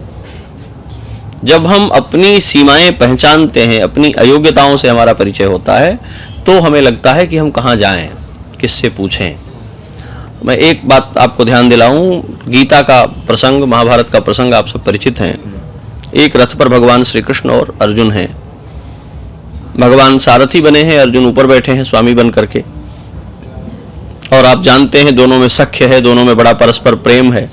जब हम अपनी सीमाएं पहचानते हैं, अपनी अयोग्यताओं से हमारा परिचय होता है, तो हमें लगता है कि हम कहाँ जाएं, किससे पूछें। मैं एक बात आपको ध्यान दिलाऊं, गीता का प्रसंग, महाभारत का प्रसंग आप सब परिचित हैं। एक रथ पर भगवान श्री कृष्ण और अर्जुन हैं। भगवान सारथी बने हैं, अर्जुन ऊपर बैठे हैं स्वामी बन करके। और आप जानते हैं दोनों में सख्य है, दोनों में बड़ा परस्पर प्रेम है।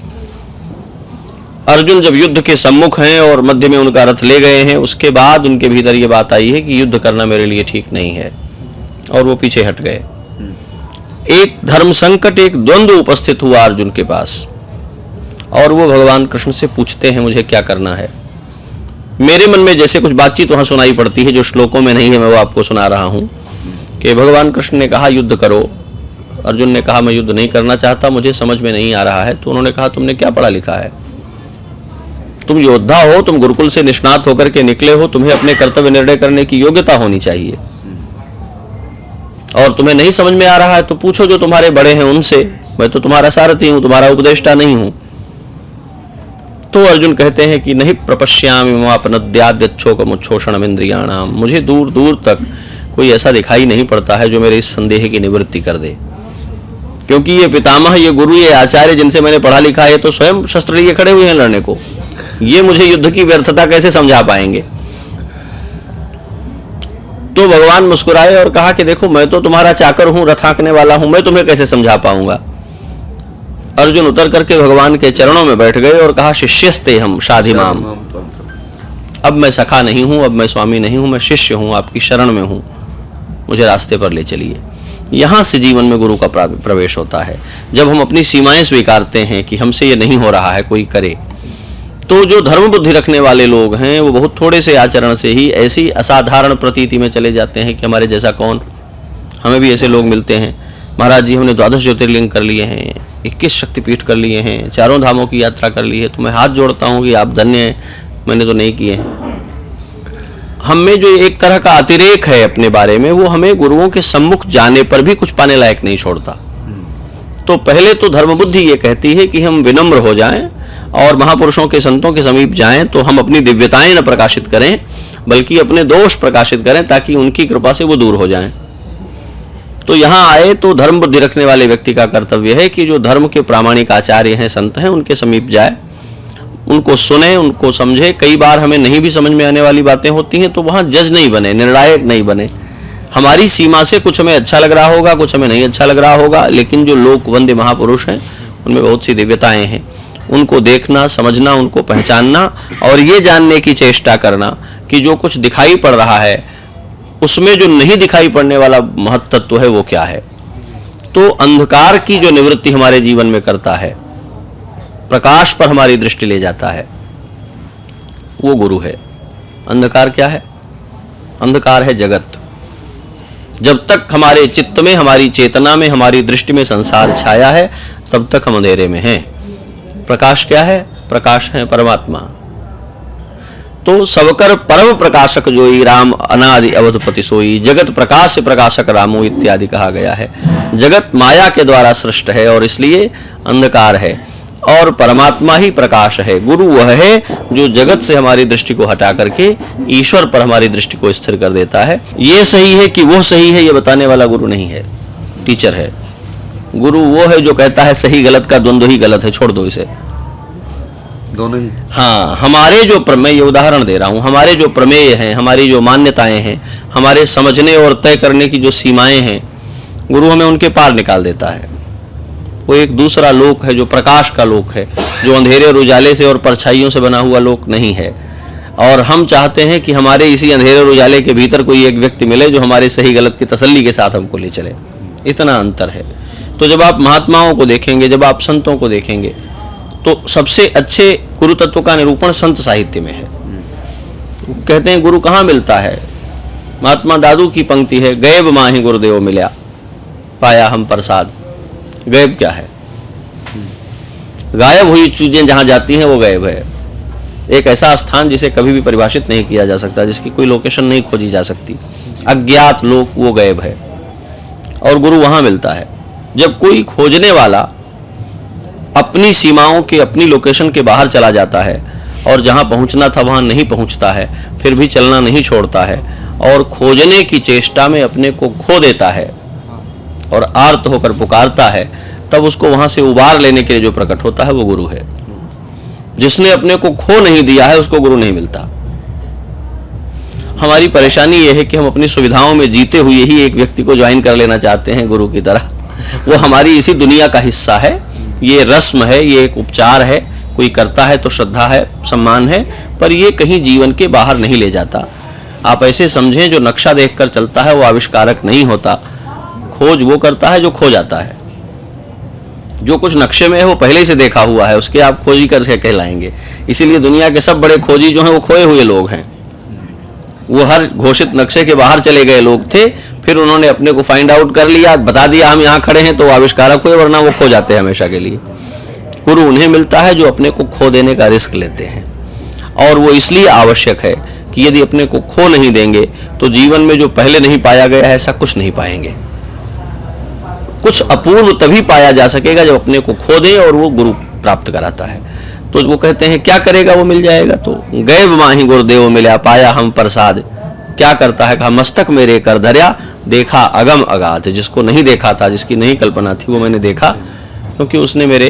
अर्जुन जब युद्ध के सम्मुख हैं और मध्य में उनका रथ ले गए हैं, उसके बाद उनके भीतर ये बात आई है कि युद्ध करना मेरे लिए ठीक नहीं है, और वो पीछे हट गए। एक धर्म संकट, एक द्वंद्व उपस्थित हुआ अर्जुन के पास, और वो भगवान कृष्ण से पूछते हैं मुझे क्या करना है। मेरे मन में जैसे कुछ बातचीत वहां सुनाई पड़ती है जो श्लोकों में नहीं है, मैं वो आपको सुना रहा हूं कि भगवान कृष्ण ने कहा युद्ध करो। अर्जुन ने कहा मैं युद्ध नहीं करना चाहता, मुझे समझ में नहीं आ रहा है। तो उन्होंने कहा तुमने क्या पढ़ा लिखा है? तुम योद्धा हो, तुम गुरुकुल से निष्णात होकर के निकले हो, तुम्हें अपने कर्तव्य निर्णय करने की योग्यता होनी चाहिए। और तुम्हें नहीं समझ में आ रहा है तो पूछो जो तुम्हारे बड़े हैं उनसे, मैं तो तुम्हारा सारथी हूं, तुम्हारा उपदेष्टा नहीं हूं। तो अर्जुन कहते हैं कि नहीं प्रपश्यामि ममापनद्याद्यच्छोकमुच्छोषणम् इंद्रियाणाम, मुझे दूर दूर तक कोई ऐसा दिखाई नहीं पड़ता है जो मेरे इस संदेह की निवृत्ति कर दे, क्योंकि ये पितामह, ये गुरु, ये आचार्य जिनसे मैंने पढ़ा लिखा है तो स्वयं शस्त्र लिए खड़े हुए हैं लड़ने को। ये मुझे युद्ध की व्यर्थता कैसे समझा पाएंगे? तो भगवान मुस्कुराए और कहा कि देखो मैं तो तुम्हारा चाकर हूं, रथ हाँकने वाला हूं, मैं तुम्हें कैसे समझा पाऊंगा। अर्जुन उतर करके भगवान के चरणों में बैठ गए और कहा शिष्यस्ते हम शाधिमाम, अब मैं सखा नहीं हूं, अब मैं स्वामी नहीं हूं, मैं शिष्य हूं, आपकी शरण में हूं, मुझे रास्ते पर ले चलिए। यहां से जीवन में गुरु का प्रवेश होता है। जब हम अपनी सीमाएं स्वीकारते हैं कि हमसे ये नहीं हो रहा है, कोई करे, तो जो धर्म बुद्धि रखने वाले लोग हैं वो बहुत थोड़े से आचरण से ही ऐसी असाधारण प्रतीति में चले जाते हैं कि हमारे जैसा कौन। हमें भी ऐसे लोग मिलते हैं, महाराज जी हमने 12 ज्योतिर्लिंग कर लिए हैं, 21 शक्तिपीठ कर लिए हैं, 4 धामों की यात्रा कर ली है, तो मैं हाथ जोड़ता हूँ कि आप धन्य हैं, मैंने तो नहीं किए हैं। हम में जो एक तरह का अतिरेक है अपने बारे में, वो हमें गुरुओं के सम्मुख जाने पर भी कुछ पाने लायक नहीं छोड़ता। तो पहले तो धर्म बुद्धि ये कहती है कि हम विनम्र हो जाएं और महापुरुषों के संतों के समीप जाएं, तो हम अपनी दिव्यताएं न प्रकाशित करें बल्कि अपने दोष प्रकाशित करें, ताकि उनकी कृपा से वो दूर हो जाएं। तो यहाँ आए तो धर्म बुद्धि रखने वाले व्यक्ति का कर्तव्य है कि जो धर्म के प्रामाणिक आचार्य हैं, संत हैं, उनके समीप जाए, उनको सुने, उनको समझे। कई बार हमें नहीं भी समझ में आने वाली बातें होती हैं, तो वहाँ जज नहीं बने, निर्णायक नहीं बने। हमारी सीमा से कुछ हमें अच्छा लग रहा होगा, कुछ हमें नहीं अच्छा लग रहा होगा, लेकिन जो लोक वंद्य महापुरुष हैं उनमें बहुत सी दिव्यताएं हैं। उनको देखना, समझना, उनको पहचानना और ये जानने की चेष्टा करना कि जो कुछ दिखाई पड़ रहा है उसमें जो नहीं दिखाई पड़ने वाला महत्त्व है वो क्या है। तो अंधकार की जो निवृत्ति हमारे जीवन में करता है, प्रकाश पर हमारी दृष्टि ले जाता है, वो गुरु है। अंधकार क्या है? अंधकार है जगत। जब तक हमारे चित्त में, हमारी चेतना में, हमारी दृष्टि में संसार छाया है, तब तक हम अंधेरे में हैं। प्रकाश क्या है? प्रकाश है परमात्मा। तो सबकर परम प्रकाशक जोई, राम अनादि अवधपति सोई, जगत प्रकाश से प्रकाशक रामो इत्यादि कहा गया है। जगत माया के द्वारा सृष्ट है और इसलिए अंधकार है, और परमात्मा ही प्रकाश है। गुरु वह है जो जगत से हमारी दृष्टि को हटा करके ईश्वर पर हमारी दृष्टि को स्थिर कर देता है। ये सही है कि वो सही है, ये बताने वाला गुरु नहीं है, टीचर है। गुरु वो है जो कहता है सही गलत का द्वंद्व ही गलत है, छोड़ दो इसे, दोनों ही। हाँ, हमारे जो मैं ये उदाहरण दे रहा हूँ, हमारे जो प्रमेय हैं, हमारी जो मान्यताएं हैं, हमारे समझने और तय करने की जो सीमाएं हैं, गुरु हमें उनके पार निकाल देता है। वो एक दूसरा लोक है जो प्रकाश का लोक है, जो अंधेरे और उजाले से और परछाइयों से बना हुआ लोक नहीं है। और हम चाहते हैं कि हमारे इसी अंधेरे और उजाले के भीतर कोई एक व्यक्ति मिले जो हमारे सही गलत की तसल्ली के साथ हमको ले चले। इतना अंतर है। तो जब आप महात्माओं को देखेंगे, जब आप संतों को देखेंगे, तो सबसे अच्छे गुरु तत्व का निरूपण संत साहित्य में है। कहते हैं गुरु कहाँ मिलता है? महात्मा दादू की पंक्ति है, गैब माहि गुरुदेव मिल्या, पाया हम प्रसाद। गैब क्या है? गायब हुई चीजें जहां जाती हैं वो गैब है। एक ऐसा स्थान जिसे कभी भी परिभाषित नहीं किया जा सकता, जिसकी कोई लोकेशन नहीं खोजी जा सकती, अज्ञात लोक, वो गैब है। और गुरु वहां मिलता है जब कोई खोजने वाला अपनी सीमाओं के, अपनी लोकेशन के बाहर चला जाता है और जहां पहुंचना था वहां नहीं पहुंचता है, फिर भी चलना नहीं छोड़ता है और खोजने की चेष्टा में अपने को खो देता है और आर्त होकर पुकारता है, तब उसको वहां से उबार लेने के लिए जो प्रकट होता है वो गुरु है। जिसने अपने को खो नहीं दिया है उसको गुरु नहीं मिलता। हमारी परेशानी यह है कि हम अपनी सुविधाओं में जीते हुए ही एक व्यक्ति को ज्वाइन कर लेना चाहते हैं गुरु की तरह। वो हमारी इसी दुनिया का हिस्सा है, ये रस्म है, ये एक उपचार है। कोई करता है तो श्रद्धा है, सम्मान है, पर ये कहीं जीवन के बाहर नहीं ले जाता। आप ऐसे समझें, जो नक्शा देखकर चलता है वो आविष्कारक नहीं होता, खोज वो करता है जो खो जाता है। जो कुछ नक्शे में है वो पहले से देखा हुआ है, उसके आप खोजी करके कहलाएंगे। इसीलिए दुनिया के सब बड़े खोजी जो हैं वो खोए हुए लोग हैं। वो हर घोषित नक्शे के बाहर चले गए लोग थे, फिर उन्होंने अपने को फाइंड आउट कर लिया, बता दिया हम यहाँ खड़े हैं, तो आविष्कारक हुए, वरना वो खो जाते हैं हमेशा के लिए। गुरु उन्हें मिलता है जो अपने को खो देने का रिस्क लेते हैं, और वो इसलिए आवश्यक है कि यदि अपने को खो नहीं देंगे तो जीवन में जो पहले नहीं पाया गया है ऐसा कुछ नहीं पाएंगे। कुछ अपूर्व तभी पाया जा सकेगा जब अपने को खो दे, और वो गुरु प्राप्त कराता है। तो वो कहते हैं क्या करेगा वो मिल जाएगा। तो गए माही गुरुदेव मिला पाया हम प्रसाद, क्या करता है कहा मस्तक मेरे कर धर्या देखा अगम अगाध। जिसको नहीं देखा था, जिसकी नहीं कल्पना थी, वो मैंने देखा क्योंकि उसने मेरे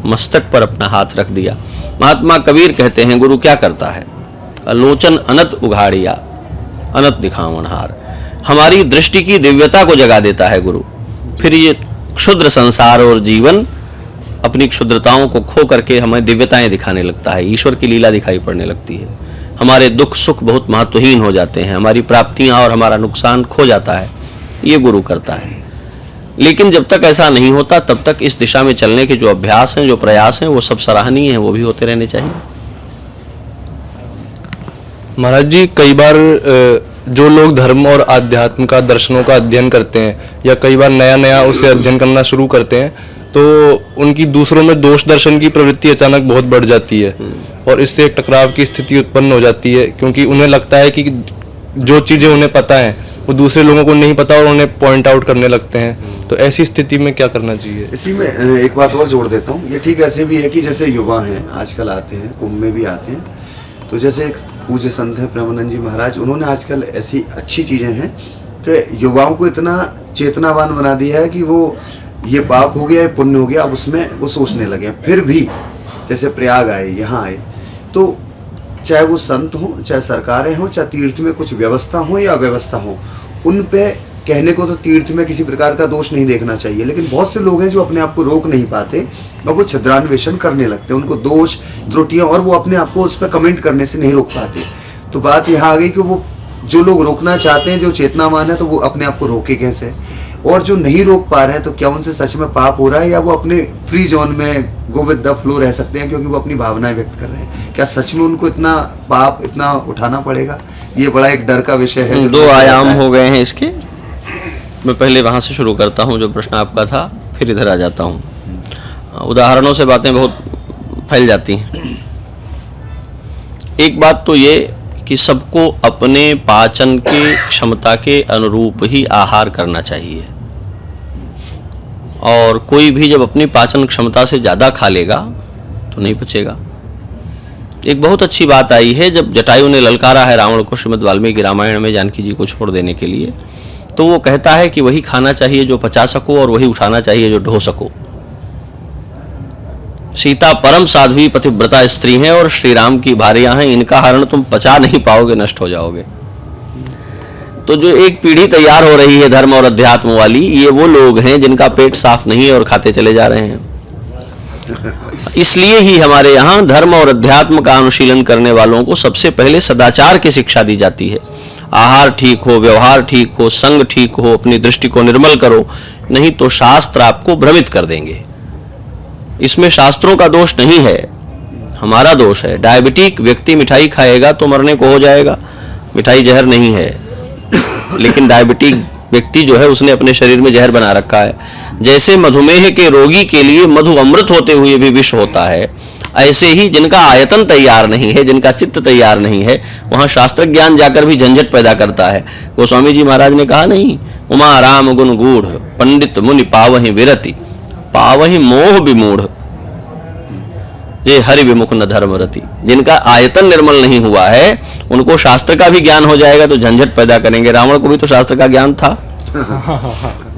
मस्तक पर अपना हाथ रख दिया। महात्मा कबीर कहते हैं गुरु क्या करता है, लोचन अनत उघाड़िया अनत दिखावनहार, हमारी दृष्टि की दिव्यता को जगा देता है गुरु। फिर ये क्षुद्र संसार और जीवन अपनी क्षुद्रताओं को खो करके हमें दिव्यताएं दिखाने लगता है, ईश्वर की लीला दिखाई पड़ने लगती है। हमारे दुख सुख बहुत महत्वहीन हो जाते हैं, हमारी प्राप्तियां और हमारा नुकसान खो जाता है, ये गुरु करता है। लेकिन जब तक ऐसा नहीं होता तब तक इस दिशा में चलने के जो अभ्यास हैं, जो प्रयास हैं, वो सब सराहनीय हैं, वो भी होते रहने चाहिए। महाराज जी, कई बार जो लोग धर्म और आध्यात्म का, दर्शनों का अध्ययन करते हैं या कई बार नया नया उसे अध्ययन करना शुरू करते हैं, तो उनकी दूसरों में दोष दर्शन की प्रवृत्ति अचानक बहुत बढ़ जाती है और इससे एक टकराव की स्थिति उत्पन्न हो जाती है, क्योंकि उन्हें लगता है कि जो चीज़ें उन्हें पता हैं वो दूसरे लोगों को नहीं पता और उन्हें पॉइंट आउट करने लगते हैं। तो ऐसी स्थिति में क्या करना चाहिए? इसी में एक बात और जोड़ देता हूँ, ये ठीक ऐसे भी है कि जैसे युवा हैं आजकल आते हैं, कुंभ में भी आते हैं, तो जैसे एक पूज्य संत है प्रेमानंद जी महाराज, उन्होंने आजकल ऐसी अच्छी चीज़ें हैं कि युवाओं को इतना चेतनावान बना दिया है कि वो ये पाप हो गया, ये पुण्य हो गया, अब उसमें वो सोचने लगे। फिर भी जैसे प्रयाग आए, यहाँ आए, तो चाहे वो संत हो, चाहे सरकारें हो, चाहे तीर्थ में कुछ व्यवस्था हो या अव्यवस्था हो, उन पे कहने को तो तीर्थ में किसी प्रकार का दोष नहीं देखना चाहिए, लेकिन बहुत से लोग हैं जो अपने आप को रोक नहीं पाते और वो छिद्रान्वेषण करने लगते हैं, उनको दोष त्रुटियां और वो अपने आप को उस पर कमेंट करने से नहीं रोक पाते। तो बात यहाँ आ गई कि वो जो लोग रोकना चाहते हैं, जो चेतनावान है, तो वो अपने आप को रोके कैसे, और जो नहीं रोक पा रहे हैं तो क्या उनसे सच में पाप हो रहा है या वो अपने फ्री जोन में गो विद द फ्लो रह सकते हैं क्योंकि वो अपनी भावनाएं व्यक्त कर रहे हैं? क्या सच में उनको इतना पाप इतना उठाना पड़ेगा? ये बड़ा एक डर का विषय है। दो आयाम हो गए हैं इसके। मैं पहले वहाँ से शुरू करता हूँ जो प्रश्न आपका था, फिर इधर आ जाता हूँ। उदाहरणों से बातें बहुत फैल जाती हैं। एक बात तो ये कि सबको अपने पाचन की क्षमता के अनुरूप ही आहार करना चाहिए, और कोई भी जब अपनी पाचन क्षमता से ज़्यादा खा लेगा तो नहीं पचेगा। एक बहुत अच्छी बात आई है जब जटायु ने ललकारा है रावण को श्रीमद् वाल्मीकि रामायण में जानकी जी को छोड़ देने के लिए, तो वो कहता है कि वही खाना चाहिए जो पचा सको और वही उठाना चाहिए जो ढो सको। सीता परम साध्वी पतिव्रता स्त्री हैं और श्री राम की भार्या हैं, इनका हरण तुम पचा नहीं पाओगे, नष्ट हो जाओगे। तो जो एक पीढ़ी तैयार हो रही है धर्म और अध्यात्म वाली, ये वो लोग हैं जिनका पेट साफ नहीं है और खाते चले जा रहे हैं। इसलिए ही हमारे यहाँ धर्म और अध्यात्म का अनुशीलन करने वालों को सबसे पहले सदाचार की शिक्षा दी जाती है। आहार ठीक हो, व्यवहार ठीक हो, संग ठीक हो, अपनी दृष्टि को निर्मल करो, नहीं तो शास्त्र आपको भ्रमित कर देंगे। इसमें शास्त्रों का दोष नहीं है, हमारा दोष है। डायबिटिक व्यक्ति मिठाई खाएगा तो मरने को हो जाएगा, मिठाई जहर नहीं है, लेकिन डायबिटिक व्यक्ति जो है उसने अपने शरीर में जहर बना रखा है। जैसे मधुमेह के रोगी के लिए मधु अमृत होते हुए भी विष होता है, ऐसे ही जिनका आयतन तैयार नहीं है, जिनका चित्त तैयार नहीं है, वहां शास्त्र ज्ञान जाकर भी झंझट पैदा करता है। गोस्वामी जी महाराज ने कहा नहीं, उमा राम गुण गूढ़ पंडित मुनि पावहि विरति पावहि मोह विमूढ़ जे हरि विमुख न धर्म रति। जिनका आयतन निर्मल नहीं हुआ है उनको शास्त्र का भी ज्ञान हो जाएगा तो झंझट पैदा करेंगे। रावण को भी तो शास्त्र का ज्ञान था।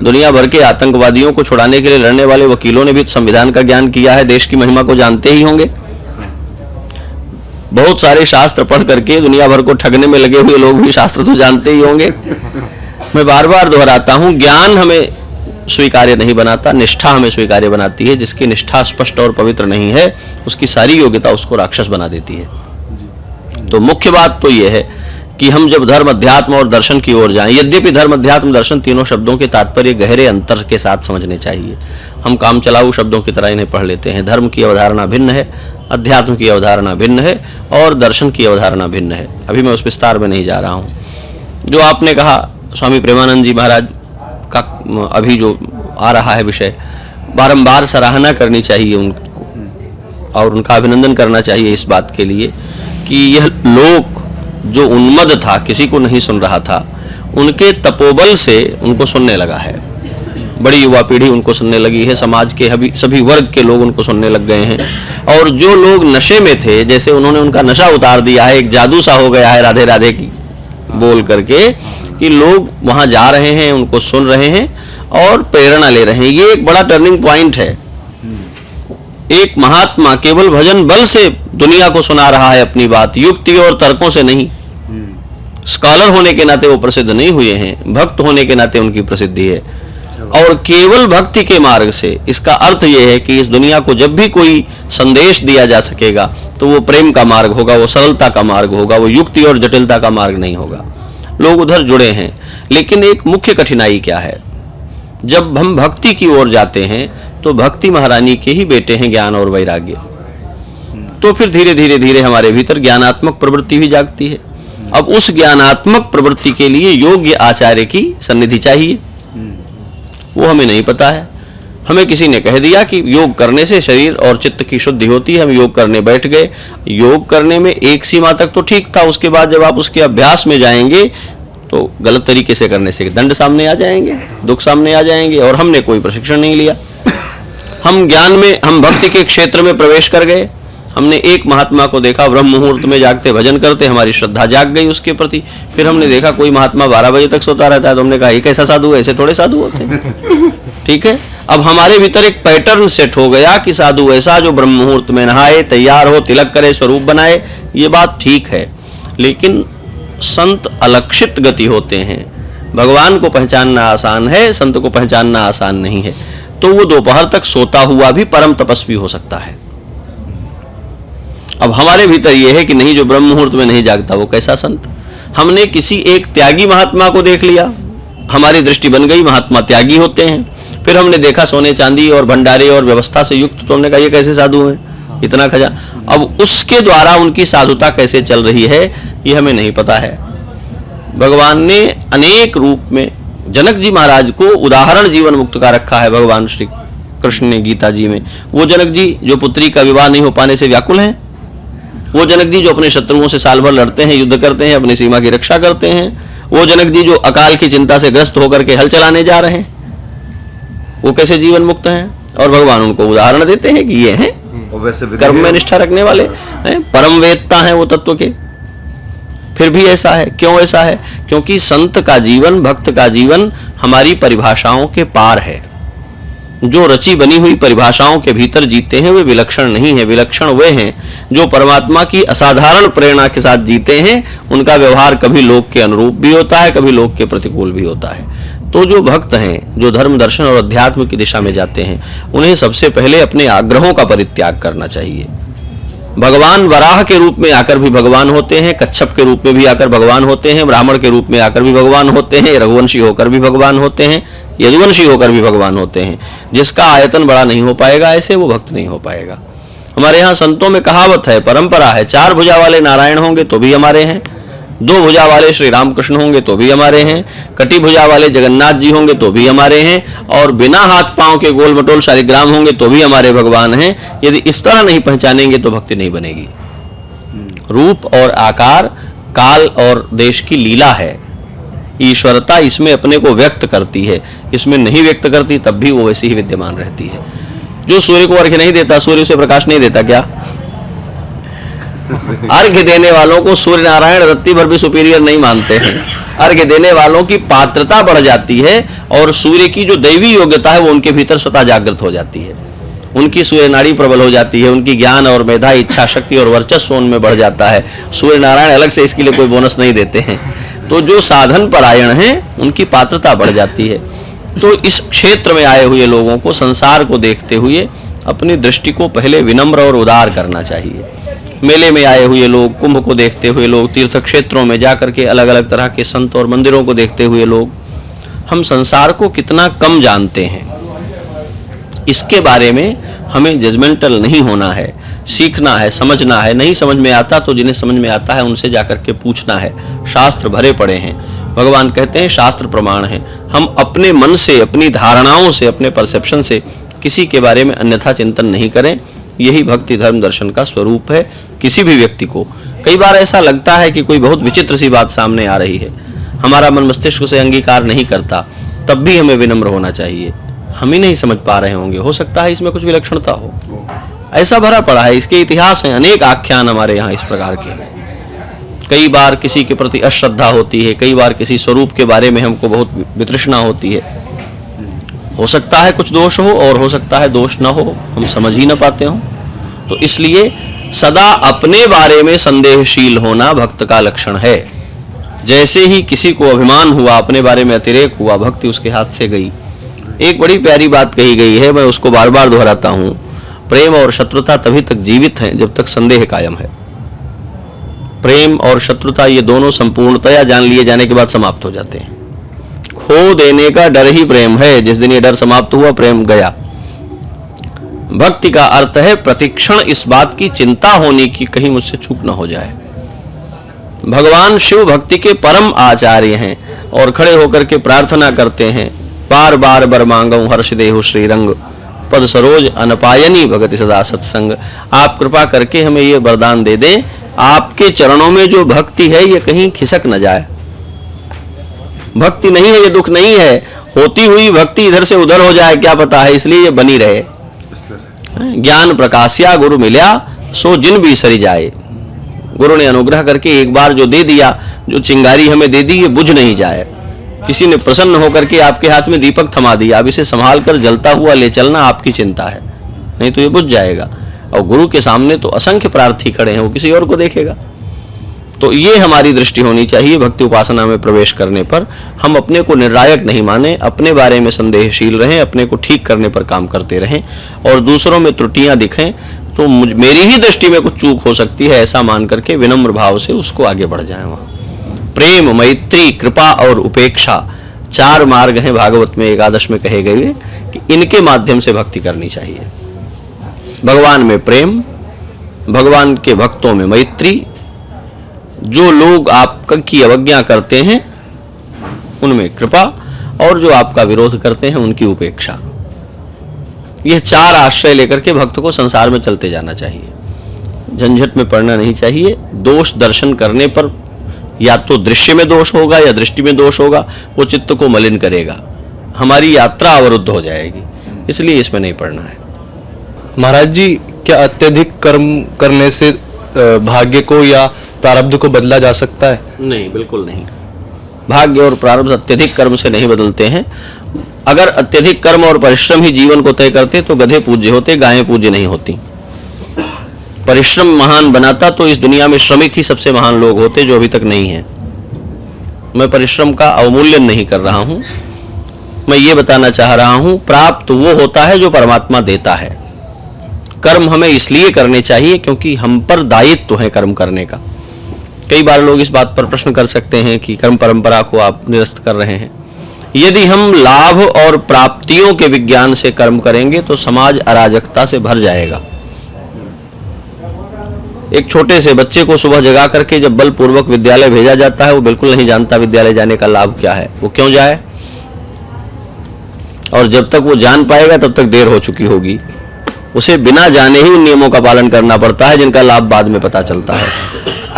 दुनिया भर के आतंकवादियों को छुड़ाने के लिए लड़ने वाले वकीलों ने भी संविधान का ज्ञान किया है, देश की महिमा को जानते ही होंगे। बहुत सारे शास्त्र पढ़ करके दुनिया भर को ठगने में लगे हुए लोग भी शास्त्र तो जानते ही होंगे। मैं बार बार दोहराता हूं, ज्ञान हमें स्वीकार्य नहीं बनाता, निष्ठा हमें स्वीकार्य बनाती है। जिसकी निष्ठा स्पष्ट और पवित्र नहीं है उसकी सारी योग्यता उसको राक्षस बना देती है। तो मुख्य बात तो यह है कि हम जब धर्म अध्यात्म और दर्शन की ओर जाएं, यद्यपि धर्म अध्यात्म दर्शन तीनों शब्दों के तात्पर्य गहरे अंतर के साथ समझने चाहिए। हम काम चलाऊ शब्दों की तरह इन्हें पढ़ लेते हैं। धर्म की अवधारणा भिन्न है, अध्यात्म की अवधारणा भिन्न है और दर्शन की अवधारणा भिन्न है। अभी मैं उस विस्तार में नहीं जा रहा हूँ। जो आपने कहा स्वामी प्रेमानंद जी महाराज का अभी जो आ रहा है विषय, बारंबार सराहना करनी चाहिए उनको और उनका अभिनंदन करना चाहिए इस बात के लिए कि यह लोक जो उन्मद था, किसी को नहीं सुन रहा था, उनके तपोबल से उनको सुनने लगा है। बड़ी युवा पीढ़ी उनको सुनने लगी है, समाज के सभी वर्ग के लोग उनको सुनने लग गए हैं। और जो लोग नशे में थे, जैसे उन्होंने उनका नशा उतार दिया है, एक जादू सा हो गया है राधे राधे की बोल करके, कि लोग वहां जा रहे हैं, उनको सुन रहे हैं और प्रेरणा ले रहे हैं। ये एक बड़ा टर्निंग पॉइंट है। एक महात्मा केवल भजन बल से दुनिया को सुना रहा है अपनी बात, युक्ति और तर्कों से नहीं। स्कॉलर होने के नाते वो प्रसिद्ध नहीं हुए हैं, भक्त होने के नाते उनकी प्रसिद्धि है। और केवल भक्ति के मार्ग से, इसका अर्थ यह है कि इस दुनिया को जब भी कोई संदेश दिया जा सकेगा तो वो प्रेम का मार्ग होगा, वो सरलता का मार्ग होगा, वो युक्ति और जटिलता का मार्ग नहीं होगा। लोग उधर जुड़े हैं, लेकिन एक मुख्य कठिनाई क्या है, जब हम भक्ति की ओर जाते हैं तो भक्ति महारानी के ही बेटे हैं ज्ञान और वैराग्य। तो फिर धीरे धीरे धीरे हमारे भीतर ज्ञानात्मक प्रवृत्ति भी जागती है। अब उस ज्ञानात्मक प्रवृत्ति के लिए योग्य आचार्य की सन्निधि चाहिए, वो हमें नहीं पता है। हमें किसी ने कह दिया कि योग करने से शरीर और चित्त की शुद्धि होती है, हम योग करने बैठ गए। योग करने में एक सीमा तक तो ठीक था, उसके बाद जब आप उसके अभ्यास में जाएंगे तो गलत तरीके से करने से दंड सामने आ जाएंगे, दुख सामने आ जाएंगे। और हमने कोई प्रशिक्षण नहीं लिया, हम ज्ञान में, हम भक्ति के क्षेत्र में प्रवेश कर गए। हमने एक महात्मा को देखा ब्रह्म मुहूर्त में जागते भजन करते, हमारी श्रद्धा जाग गई उसके प्रति। फिर हमने देखा कोई महात्मा 12 बजे तक सोता रहता है, तो हमने कहा ये कैसा साधु है, ऐसे थोड़े साधु होते हैं। ठीक है, अब हमारे भीतर एक पैटर्न सेट हो गया कि साधु ऐसा जो ब्रह्म मुहूर्त में नहाए, तैयार हो, तिलक करे, स्वरूप बनाए। ये बात ठीक है, लेकिन संत अलक्षित गति होते हैं। भगवान को पहचानना आसान है, संत को पहचानना आसान नहीं है। तो वो दोपहर तक सोता हुआ भी परम तपस्वी हो सकता है। अब हमारे भीतर यह है कि नहीं, जो ब्रह्म मुहूर्त में नहीं जागता वो कैसा संत। हमने किसी एक त्यागी महात्मा को देख लिया, हमारी दृष्टि बन गई महात्मा त्यागी होते हैं। फिर हमने देखा सोने चांदी और भंडारे और व्यवस्था से युक्त, तो हमने कहा ये कैसे साधु हैं, इतना खजाना। अब उसके द्वारा उनकी साधुता कैसे चल रही है ये हमें नहीं पता है। भगवान ने अनेक रूप में जनक जी महाराज को उदाहरण जीवन मुक्त का रखा है भगवान श्री कृष्ण ने गीता जी में। वो जनक जी जो पुत्री का विवाह नहीं हो पाने से व्याकुल हैं, वो जनक जी जो अपने शत्रुओं से साल भर लड़ते हैं, युद्ध करते हैं, अपनी सीमा की रक्षा करते हैं, वो जनक जी जो अकाल की चिंता से ग्रस्त होकर के हल चलाने जा रहे हैं, वो कैसे जीवन मुक्त हैं। और भगवान उनको उदाहरण देते हैं कि ये हैं कर्म में निष्ठा रखने वाले हैं, परम वेदता हैं वो तत्व के। फिर भी ऐसा है, क्यों ऐसा है? क्योंकि संत का जीवन, भक्त का जीवन हमारी परिभाषाओं के पार है। जो रची बनी हुई परिभाषाओं के भीतर जीते हैं वे विलक्षण नहीं है। विलक्षण वे हैं जो परमात्मा की असाधारण प्रेरणा के साथ जीते हैं। उनका व्यवहार कभी लोक के अनुरूप भी होता है, कभी लोक के प्रतिकूल भी होता है। तो जो भक्त हैं, जो धर्म दर्शन और अध्यात्म की दिशा में जाते हैं, उन्हें सबसे पहले अपने आग्रहों का परित्याग करना चाहिए। भगवान वराह के रूप में आकर भी भगवान होते हैं, कच्छप के रूप में भी आकर भगवान होते हैं, ब्राह्मण के रूप में आकर भी भगवान होते हैं, रघुवंशी होकर भी भगवान होते हैं, यदुवंशी होकर भी भगवान होते हैं। जिसका आयतन बड़ा नहीं हो पाएगा ऐसे वो भक्त नहीं हो पाएगा। हमारे यहाँ संतों में कहावत है, परंपरा है, 4 भुजा वाले नारायण होंगे तो भी हमारे हैं, 2 भुजा वाले श्री रामकृष्ण होंगे तो भी हमारे हैं, कटी भुजा वाले जगन्नाथ जी होंगे तो भी हमारे हैं, और बिना हाथ पांव के गोल मटोल शालिग्राम होंगे तो भी हमारे भगवान हैं। यदि इस तरह नहीं पहचानेंगे तो भक्ति नहीं बनेगी। रूप और आकार काल और देश की लीला है। ईश्वरता इसमें अपने को व्यक्त करती है, इसमें नहीं व्यक्त करती तब भी वो वैसी ही विद्यमान रहती है। जो सूर्य को अर्घ्य नहीं देता, सूर्य से प्रकाश नहीं देता क्या? अर्घ्य देने वालों को सूर्य नारायण रत्ती भर भी सुपीरियर नहीं मानते हैं। अर्घ्य देने वालों की पात्रता बढ़ जाती है और सूर्य की जो दैवी योग्यता है वो उनके भीतर स्वतः जागृत हो जाती है। उनकी सूर्य नाड़ी प्रबल हो जाती है, उनकी ज्ञान और मेधा, इच्छा शक्ति और वर्चस्व उनमें बढ़ जाता है। सूर्य नारायण अलग से इसके लिए कोई बोनस नहीं देते हैं। तो जो साधन परायण हैं उनकी पात्रता बढ़ जाती है। तो इस क्षेत्र में आए हुए लोगों को, संसार को देखते हुए अपनी दृष्टि को पहले विनम्र और उदार करना चाहिए। मेले में आए हुए लोग, कुंभ को देखते हुए लोग, तीर्थ क्षेत्रों में जाकर के अलग अलग तरह के संत और मंदिरों को देखते हुए लोग, हम संसार को कितना कम जानते हैं, इसके बारे में हमें जजमेंटल नहीं होना है, सीखना है, समझना है। नहीं समझ में आता तो जिन्हें समझ में आता है उनसे जाकर के पूछना है। शास्त्र भरे पड़े हैं, भगवान कहते हैं शास्त्र प्रमाण हैं। हम अपने मन से, अपनी धारणाओं से, अपने परसेप्शन से किसी के बारे में अन्यथा चिंतन नहीं करें। यही भक्ति धर्म दर्शन का स्वरूप है। किसी भी व्यक्ति को कई बार ऐसा लगता है कि कोई बहुत विचित्र सी बात सामने आ रही है, हमारा मन मस्तिष्क से अंगीकार नहीं करता, तब भी हमें विनम्र होना चाहिए। हम ही नहीं समझ पा रहे होंगे, हो सकता है इसमें कुछ विलक्षणता हो। ऐसा भरा पड़ा है, इसके इतिहास हैं, अनेक आख्यान हमारे यहाँ इस प्रकार के। कई बार किसी के प्रति अश्रद्धा होती है, कई बार किसी स्वरूप के बारे में हमको बहुत वितृष्णा होती है। हो सकता है कुछ दोष हो और हो सकता है दोष ना हो, हम समझ ही ना पाते हों। तो इसलिए सदा अपने बारे में संदेहशील होना भक्त का लक्षण है। जैसे ही किसी को अभिमान हुआ, अपने बारे में अतिरेक हुआ, भक्ति उसके हाथ से गई। एक बड़ी प्यारी बात कही गई है, मैं उसको बार बार दोहराता हूं, प्रेम और शत्रुता तभी तक जीवित हैं जब तक संदेह कायम है। प्रेम और शत्रुता ये दोनों संपूर्णतया जान लिए जाने के बाद समाप्त हो जाते हैं। खो देने का डर ही प्रेम है, जिस दिन ये डर समाप्त हुआ प्रेम गया। भक्ति का अर्थ है प्रतिक्षण इस बात की चिंता होने की कहीं मुझसे चूक न हो जाए। भगवान शिव भक्ति के परम आचार्य हैं और खड़े होकर के प्रार्थना करते हैं, बार बार बर मांगऊं हर्ष देहु श्रीरंग, पद सरोज अनपायनी भगति सदा सत्संग। आप कृपा करके हमें ये वरदान दे दें, आपके चरणों में जो भक्ति है ये कहीं खिसक न जाए। भक्ति नहीं है ये दुख नहीं है, होती हुई भक्ति इधर से उधर हो जाए क्या पता है, इसलिए ये बनी रहे। ज्ञान प्रकाश्या गुरु मिल्या सो जिन भी सरी जाए। गुरु ने अनुग्रह करके एक बार जो दे दिया, जो चिंगारी हमें दे दी, ये बुझ नहीं जाए। किसी ने प्रसन्न होकर के आपके हाथ में दीपक थमा दिया, अब इसे संभाल कर जलता हुआ ले चलना आपकी चिंता है, नहीं तो ये बुझ जाएगा। और गुरु के सामने तो असंख्य प्रार्थी खड़े हैं, वो किसी और को देखेगा। तो ये हमारी दृष्टि होनी चाहिए। भक्ति उपासना में प्रवेश करने पर हम अपने को निर्णायक नहीं माने, अपने बारे में संदेहशील रहें, अपने को ठीक करने पर काम करते रहें, और दूसरों में त्रुटियां दिखें तो मेरी ही दृष्टि में कुछ चूक हो सकती है ऐसा मान करके विनम्र भाव से उसको आगे बढ़ जाएं। वहां प्रेम, मैत्री, कृपा और उपेक्षा 4 मार्ग हैं भागवत में एकादश में कहे गए कि इनके माध्यम से भक्ति करनी चाहिए। भगवान में प्रेम, भगवान के भक्तों में मैत्री, जो लोग आपकी अवज्ञा करते हैं उनमें कृपा, और जो आपका विरोध करते हैं उनकी उपेक्षा। यह 4 आश्रय लेकर के भक्त को संसार में चलते जाना चाहिए। झंझट में पड़ना नहीं चाहिए। दोष दर्शन करने पर या तो दृश्य में दोष होगा या दृष्टि में दोष होगा, वो चित्त को मलिन करेगा, हमारी यात्रा अवरुद्ध हो जाएगी, इसलिए इसमें नहीं पड़ना है। महाराज जी, क्या अत्यधिक कर्म करने से भाग्य को या प्रारब्ध को बदला जा सकता है? नहीं, बिल्कुल नहीं। भाग्य और प्रारब्ध अत्यधिक कर्म से नहीं बदलते हैं। अगर अत्यधिक कर्म और परिश्रम ही जीवन को तय करते तो गधे पूज्य होते, गायें पूज्य नहीं होती। परिश्रम महान बनाता तो इस दुनिया में श्रमिक ही सबसे महान लोग होते, जो अभी तक नहीं है। मैं परिश्रम का अवमूल्यन नहीं कर रहा हूं, मैं ये बताना चाह रहा हूं प्राप्त वो होता है जो परमात्मा देता है। कर्म हमें इसलिए करने चाहिए क्योंकि हम पर दायित्व है कर्म करने का। कई बार लोग इस बात पर प्रश्न कर सकते हैं कि कर्म परंपरा को आप निरस्त कर रहे हैं। यदि हम लाभ और प्राप्तियों के विज्ञान से कर्म करेंगे तो समाज अराजकता से भर जाएगा। एक छोटे से बच्चे को सुबह जगा करके जब बलपूर्वक विद्यालय भेजा जाता है, वो बिल्कुल नहीं जानता विद्यालय जाने का लाभ क्या है, वो क्यों जाए, और जब तक वो जान पाएगा तब तक देर हो चुकी होगी। उसे बिना जाने ही उन नियमों का पालन करना पड़ता है जिनका लाभ बाद में पता चलता है।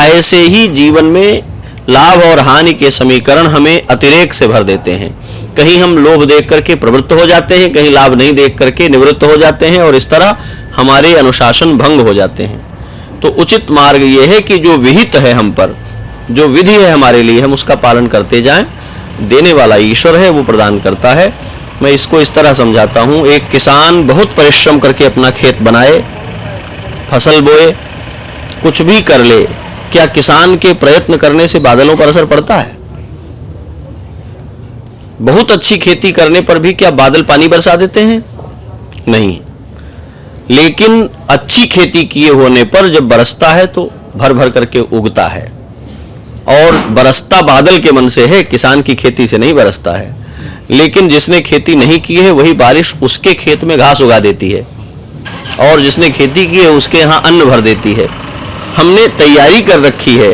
ऐसे ही जीवन में लाभ और हानि के समीकरण हमें अतिरेक से भर देते हैं। कहीं हम लोभ देख करके प्रवृत्त हो जाते हैं, कहीं लाभ नहीं देख करके निवृत्त हो जाते हैं, और इस तरह हमारे अनुशासन भंग हो जाते हैं। तो उचित मार्ग ये है कि जो विहित है हम पर, जो विधि है हमारे लिए, हम उसका पालन करते जाएं। देने वाला ईश्वर है, वो प्रदान करता है। मैं इसको इस तरह समझाता हूँ, एक किसान बहुत परिश्रम करके अपना खेत बनाए, फसल बोए, कुछ भी कर ले, क्या किसान के प्रयत्न करने से बादलों पर असर पड़ता है? बहुत अच्छी खेती करने पर भी क्या बादल पानी बरसा देते हैं? नहीं। लेकिन अच्छी खेती किए होने पर जब बरसता है तो भर भर करके उगता है, और बरसता बादल के मन से है, किसान की खेती से नहीं बरसता है। लेकिन जिसने खेती नहीं की है वही बारिश उसके खेत में घास उगा देती है, और जिसने खेती की है उसके यहाँ अन्न भर देती है। हमने तैयारी कर रखी है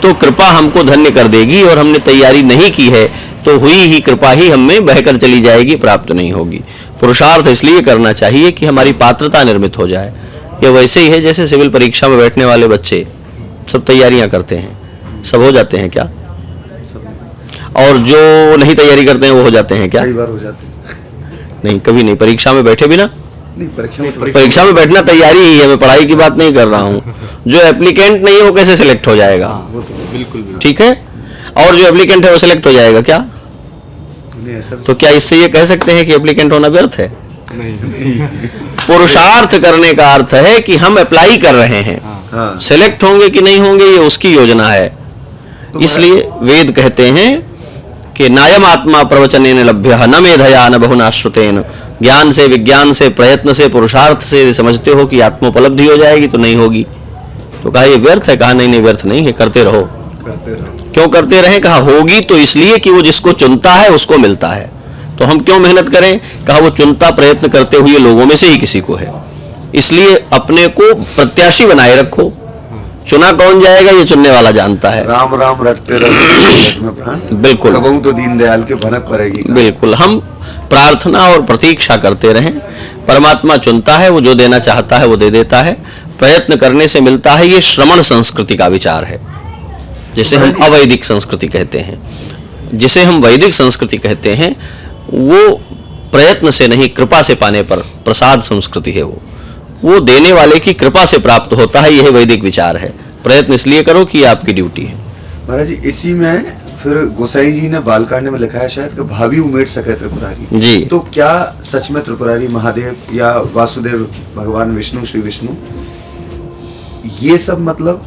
तो कृपा हमको धन्य कर देगी, और हमने तैयारी नहीं की है तो हुई ही कृपा ही हमें बहकर चली जाएगी, प्राप्त नहीं होगी। पुरुषार्थ इसलिए करना चाहिए कि हमारी पात्रता निर्मित हो जाए। यह वैसे ही है जैसे सिविल परीक्षा में बैठने वाले बच्चे सब तैयारियां करते हैं, सब हो जाते हैं क्या? और जो नहीं तैयारी करते हैं वो हो जाते हैं क्या? कई बार हो जाते हैं। नहीं, कभी नहीं। परीक्षा में बैठे बिना, नहीं, परीक्षा में बैठना तैयारी ही है, मैं पढ़ाई की बात नहीं कर रहा हूँ। जो एप्लीकेंट नहीं है वो कैसे सिलेक्ट हो जाएगा? बिल्कुल। ठीक है, और जो एप्लीकेंट है वो सिलेक्ट हो जाएगा क्या? नहीं, ऐसा तो क्या इससे ये कह सकते हैं कि एप्लीकेंट होना व्यर्थ है? नहीं। पुरुषार्थ करने का अर्थ है कि हम अप्लाई कर रहे हैं, हाँ। सिलेक्ट होंगे कि नहीं होंगे ये उसकी योजना है। इसलिए वेद कहते हैं कि नायम आत्मा प्रवचनेन लभ्यः न मेधया न बहुना श्रुतेन। ज्ञान से, विज्ञान से, प्रयत्न से, पुरुषार्थ से समझते हो कि आत्मोपलब्धि हो जाएगी तो नहीं होगी। तो कहा ये व्यर्थ है? कहा नहीं नहीं, व्यर्थ नहीं है, करते रहो। क्यों करते रहें? कहा होगी तो इसलिए कि वो जिसको चुनता है उसको मिलता है। तो हम क्यों मेहनत करें? कहा वो चुनता, प्रयत्न करते हुए लोगों में से ही किसी को है। इसलिए अपने को प्रत्याशी बनाए रखो। चुना कौन जाएगा ये चुनने वाला जानता है। राम राम रटते रहो। बिल्कुल, कबहू तो दीनदयाल के भनक पड़ेगी। बिल्कुल, हम प्रार्थना और प्रतीक्षा करते रहें। परमात्मा चुनता है, वो जो देना चाहता है वो दे देता है। प्रयत्न करने से मिलता है। ये श्रमण संस्कृति का विचार है, जिसे हम अवैदिक संस्कृति कहते हैं। जिसे हम वैदिक संस्कृति कहते हैं वो प्रयत्न से नहीं, कृपा से पाने पर प्रसाद संस्कृति है। वो देने वाले की कृपा से प्राप्त होता है। यह वैदिक विचार है। प्रयत्न इसलिए करो कि आपकी ड्यूटी है। महाराज जी, इसी में फिर गोसाई जी ने बालकांड में लिखा है शायद कि भाभी उमेड़ सके त्रिपुरारी जी। तो क्या सच में त्रिपुरारी महादेव या वासुदेव भगवान विष्णु, श्री विष्णु, ये सब मतलब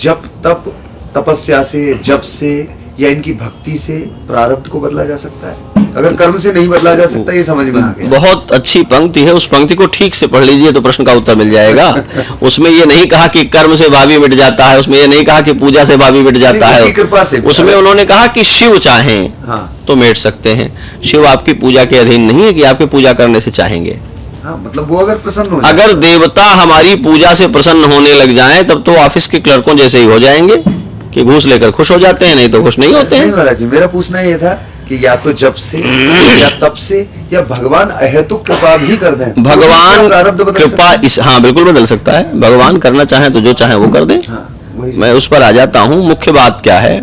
जब तप तपस्या से, जप से या इनकी भक्ति से प्रारब्ध को बदला जा सकता है? अगर कर्म से नहीं बदला जा सकता, ये समझ में आ गया। बहुत अच्छी पंक्ति है, उस पंक्ति को ठीक से पढ़ लीजिए तो प्रश्न का उत्तर मिल जाएगा। उसमें ये नहीं कहा कि कर्म से भावी मिट जाता है, उसमें ये नहीं कहा कि पूजा से भावी मिट जाता है। कृपा से उसमें उन्होंने कहा कि शिव चाहें हाँ। तो मिट सकते हैं। शिव आपकी पूजा के अधीन नहीं है कि आपके पूजा करने से चाहेंगे। हाँ, मतलब वो अगर प्रसन्न हो जाए। अगर देवता हमारी पूजा से प्रसन्न होने लग जाएं तब तो ऑफिस के क्लर्कों जैसे ही हो जाएंगे कि घूस लेकर खुश हो जाते हैं, नहीं तो खुश नहीं होते हैं। नहीं महाराज जी, मेरा पूछना ये था कि या तो जप से या तप से या भगवान अहेतुक कृपा भी कर दें। भगवान प्रारब्ध बदल कृपा सकते इस, हाँ बिल्कुल बदल सकता है। भगवान करना चाहे तो जो चाहे वो कर दें। हैं? हाँ, वही। मैं उस पर आ जाता हूँ। मुख्य बात क्या है?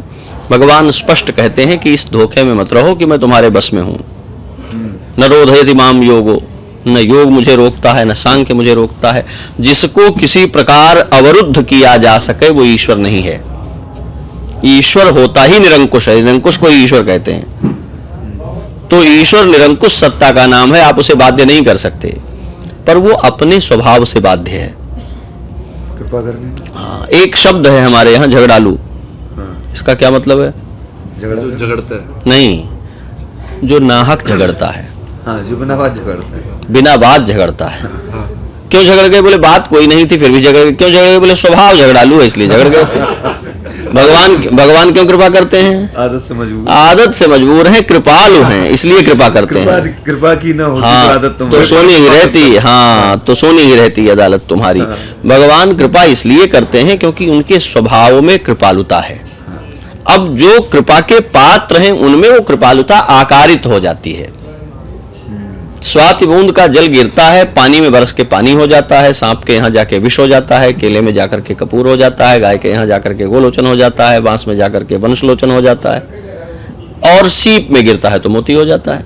भगवान स्पष्ट कहते हैं कि इस धोखे में मत रहो कि मैं तुम्हारे बस में हूँ। न रोधयति माम योगो, न योग मुझे रोकता है, न सांख्य मुझे रोकता है। जिसको किसी प्रकार अवरुद्ध किया जा सके वो ईश्वर नहीं है। ईश्वर होता ही निरंकुश है, निरंकुश को ईश्वर कहते हैं। तो ईश्वर निरंकुश सत्ता का नाम है। आप उसे बाध्य नहीं कर सकते, पर वो अपने स्वभाव से बाध्य है। कृपा करने। हाँ, एक शब्द है हमारे यहाँ झगड़ालू। हाँ, इसका क्या मतलब है? झगड़ता है नहीं, जो नाहक झगड़ता है, हाँ, जो बिना बात झगड़ता है। बिना बात झगड़ता है। क्यों झगड़ गए? बोले बात कोई नहीं थी फिर भी झगड़ गए। क्यों झगड़ गए? बोले स्वभाव झगड़ालू है इसलिए झगड़ गए थे। भगवान क्यों कृपा करते हैं? आदत से मजबूर। आदत से मजबूर हैं, कृपालु हैं इसलिए कृपा करते हैं। कृपा की ना होती हाँ, तो आदत तो सोनी ही रहती। हाँ, तो सोनी ही रहती अदालत तुम्हारी। भगवान कृपा इसलिए करते हैं क्योंकि उनके स्वभाव में कृपालुता है। अब जो कृपा के पात्र हैं उनमें वो कृपालुता आकारित हो जाती है। स्वाति बूंद का जल गिरता है, पानी में बरस के पानी हो जाता है, सांप के यहाँ जाके विष हो जाता है, केले में जाकर के कपूर हो जाता है, गाय के यहाँ जाकर के गोलोचन हो जाता है, बांस में जाकर के वंशलोचन हो जाता है, और सीप में गिरता है तो मोती हो जाता है।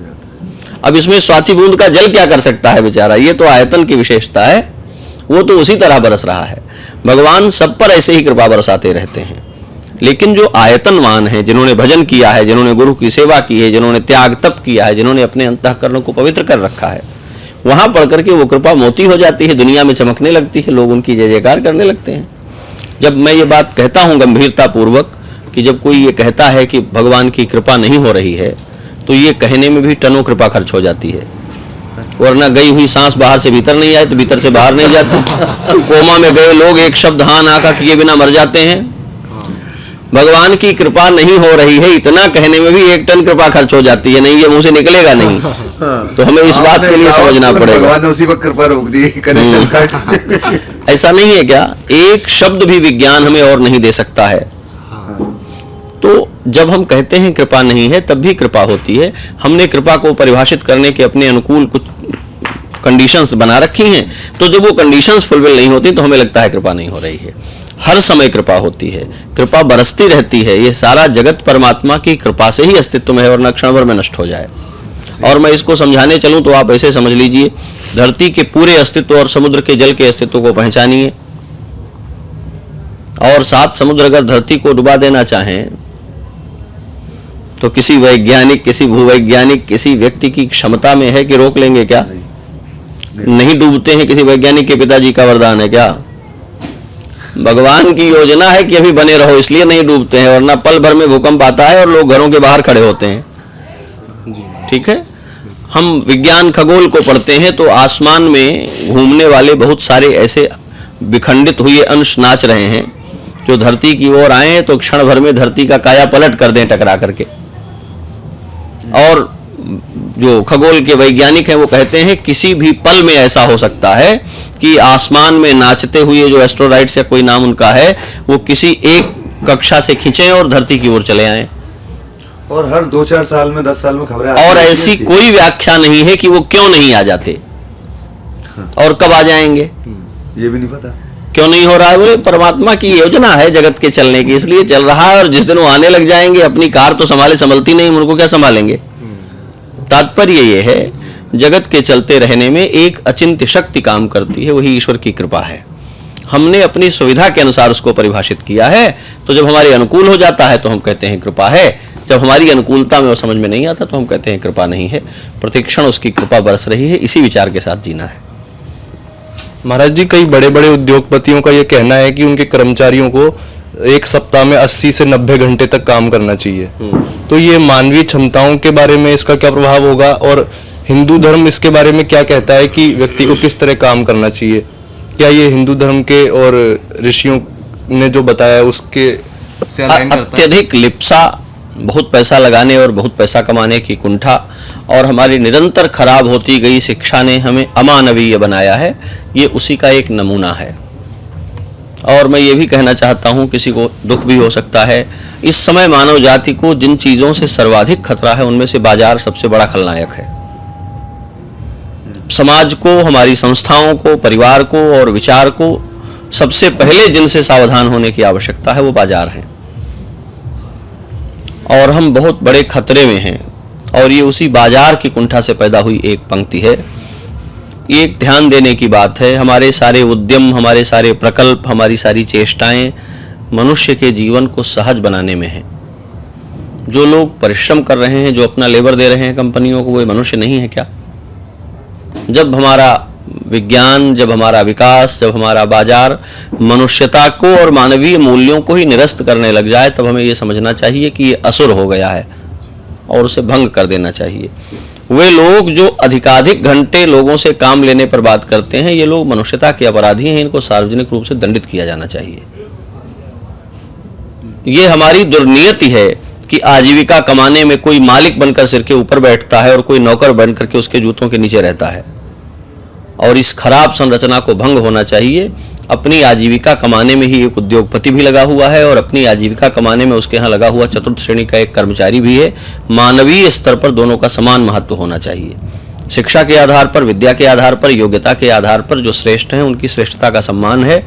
अब इसमें स्वाति बूंद का जल क्या कर सकता है बेचारा? ये तो आयतन की विशेषता है, वो तो उसी तरह बरस रहा है। भगवान सब पर ऐसे ही कृपा बरसाते रहते हैं। लेकिन जो आयतनवान है, जिन्होंने भजन किया है, जिन्होंने गुरु की सेवा की है, जिन्होंने त्याग तप किया है, जिन्होंने अपने अंतःकरण को पवित्र कर रखा है, वहां पढ़ करके वो कृपा मोती हो जाती है, दुनिया में चमकने लगती है, लोग उनकी जय जयकार करने लगते हैं। जब मैं ये बात कहता हूँ गंभीरता पूर्वक कि जब कोई ये कहता है कि भगवान की कृपा नहीं हो रही है, तो ये कहने में भी टनों कृपा खर्च हो जाती है। वरना गई हुई सांस बाहर से भीतर नहीं आए तो भीतर से बाहर नहीं जाती। कोमा में गए लोग एक शब्द हाँ ना का किए बिना मर जाते हैं। भगवान की कृपा नहीं हो रही है इतना कहने में भी 1 टन कृपा खर्च हो जाती है। नहीं, ये मुंह से निकलेगा नहीं। तो हमें इस बात के लिए समझना पड़ेगा। भगवान ने उसी वक्त कृपा रोक दी, कनेक्शन काट। ऐसा नहीं है क्या? एक शब्द भी विज्ञान हमें और नहीं दे सकता है। तो जब हम कहते हैं कृपा नहीं है, तब भी कृपा होती है। हमने कृपा को परिभाषित करने के अपने अनुकूल कुछ कंडीशंस बना रखी हैं, तो जब वो कंडीशंस फुलफिल नहीं होती तो हमें लगता है कृपा नहीं हो रही है। हर समय कृपा होती है, कृपा बरसती रहती है। ये सारा जगत परमात्मा की कृपा से ही अस्तित्व में है, वरना क्षण भर में नष्ट हो जाए। और मैं इसको समझाने चलूं तो आप ऐसे समझ लीजिए, धरती के पूरे अस्तित्व और समुद्र के जल के अस्तित्व को पहचानिए, और 7 समुद्र अगर धरती को डुबा देना चाहें तो किसी वैज्ञानिक, किसी भूवैज्ञानिक, किसी व्यक्ति की क्षमता में है कि रोक लेंगे क्या? नहीं डूबते हैं। किसी वैज्ञानिक के पिताजी का वरदान है क्या? भगवान की योजना है कि अभी बने रहो, इसलिए नहीं डूबते हैं, वरना पल भर में भूकंप आता है और लोग घरों के बाहर खड़े होते हैं। ठीक है, हम विज्ञान खगोल को पढ़ते हैं तो आसमान में घूमने वाले बहुत सारे ऐसे विखंडित हुए अंश नाच रहे हैं, जो धरती की ओर आए तो क्षण भर में धरती का काया पलट कर दें टकरा करके। और जो खगोल के वैज्ञानिक हैं वो कहते हैं किसी भी पल में ऐसा हो सकता है कि आसमान में नाचते हुए जो एस्ट्रोलाइट्स या कोई नाम उनका है, वो किसी एक कक्षा से खिंचे और धरती की ओर चले आए। और हर 2-4 साल में, 10 साल में खबरें और ऐसी कोई व्याख्या नहीं है कि वो क्यों नहीं आ जाते और कब आ जाएंगे, ये भी नहीं पता क्यों नहीं हो रहा है। बोले परमात्मा की योजना है जगत के चलने की, इसलिए चल रहा है, और जिस दिन वो आने लग जाएंगे, अपनी कार तो संभलती नहीं, उनको क्या संभालेंगे। तात्पर्य ये है, जगत के चलते रहने में एक अचिंत्य शक्ति काम करती है, वही ईश्वर की कृपा है। हमने अपनी सुविधा के अनुसार उसको परिभाषित किया है, तो जब हमारे अनुकूल हो जाता है तो हम कहते हैं कृपा है, जब हमारी अनुकूलता में वो समझ में नहीं आता तो हम कहते हैं कृपा नहीं है। प्रतिक्षण उसकी कृपा बरस रही है, इसी विचार के साथ जीना है। महाराज जी, कई बड़े बड़े उद्योगपतियों का ये कहना है कि उनके कर्मचारियों को एक सप्ताह में 80 से 90 घंटे तक काम करना चाहिए। तो ये मानवीय क्षमताओं के बारे में इसका क्या प्रभाव होगा, और हिंदू धर्म इसके बारे में क्या कहता है कि व्यक्ति को किस तरह काम करना चाहिए? क्या ये हिंदू धर्म के और ऋषियों ने जो बताया उसके से अलाइन करता है? अत्यधिक लिप्सा, बहुत पैसा लगाने और बहुत पैसा कमाने की कुंठा, और हमारी निरंतर खराब होती गई शिक्षा ने हमें अमानवीय बनाया है, ये उसी का एक नमूना है। और मैं ये भी कहना चाहता हूँ, किसी को दुख भी हो सकता है, इस समय मानव जाति को जिन चीज़ों से सर्वाधिक खतरा है उनमें से बाजार सबसे बड़ा खलनायक है। समाज को, हमारी संस्थाओं को, परिवार को और विचार को सबसे पहले जिनसे सावधान होने की आवश्यकता है वो बाजार हैं, और हम बहुत बड़े खतरे में हैं। और ये उसी बाजार की कुंठा से पैदा हुई एक पंक्ति है। ये एक ध्यान देने की बात है। हमारे सारे उद्यम, हमारे सारे प्रकल्प, हमारी सारी चेष्टाएं मनुष्य के जीवन को सहज बनाने में हैं। जो लोग परिश्रम कर रहे हैं, जो अपना लेबर दे रहे हैं कंपनियों को, वो मनुष्य नहीं है क्या? जब हमारा विज्ञान, जब हमारा विकास, जब हमारा बाजार मनुष्यता को और मानवीय मूल्यों को ही निरस्त करने लग जाए, तब हमें ये समझना चाहिए कि ये असुर हो गया है और उसे भंग कर देना चाहिए। वे लोग जो अधिकाधिक घंटे लोगों से काम लेने पर बात करते हैं, ये लोग मनुष्यता के अपराधी हैं, इनको सार्वजनिक रूप से दंडित किया जाना चाहिए। ये हमारी दुर्नियति है कि आजीविका कमाने में कोई मालिक बनकर सिर के ऊपर बैठता है और कोई नौकर बनकर के उसके जूतों के नीचे रहता है, और इस खराब संरचना को भंग होना चाहिए। अपनी आजीविका कमाने में ही एक उद्योगपति भी लगा हुआ है, और अपनी आजीविका कमाने में उसके यहाँ लगा हुआ चतुर्थ श्रेणी का एक कर्मचारी भी है। मानवीय स्तर पर दोनों का समान महत्व होना चाहिए। शिक्षा के आधार पर, विद्या के आधार पर, योग्यता के आधार पर जो श्रेष्ठ हैं उनकी श्रेष्ठता का सम्मान है,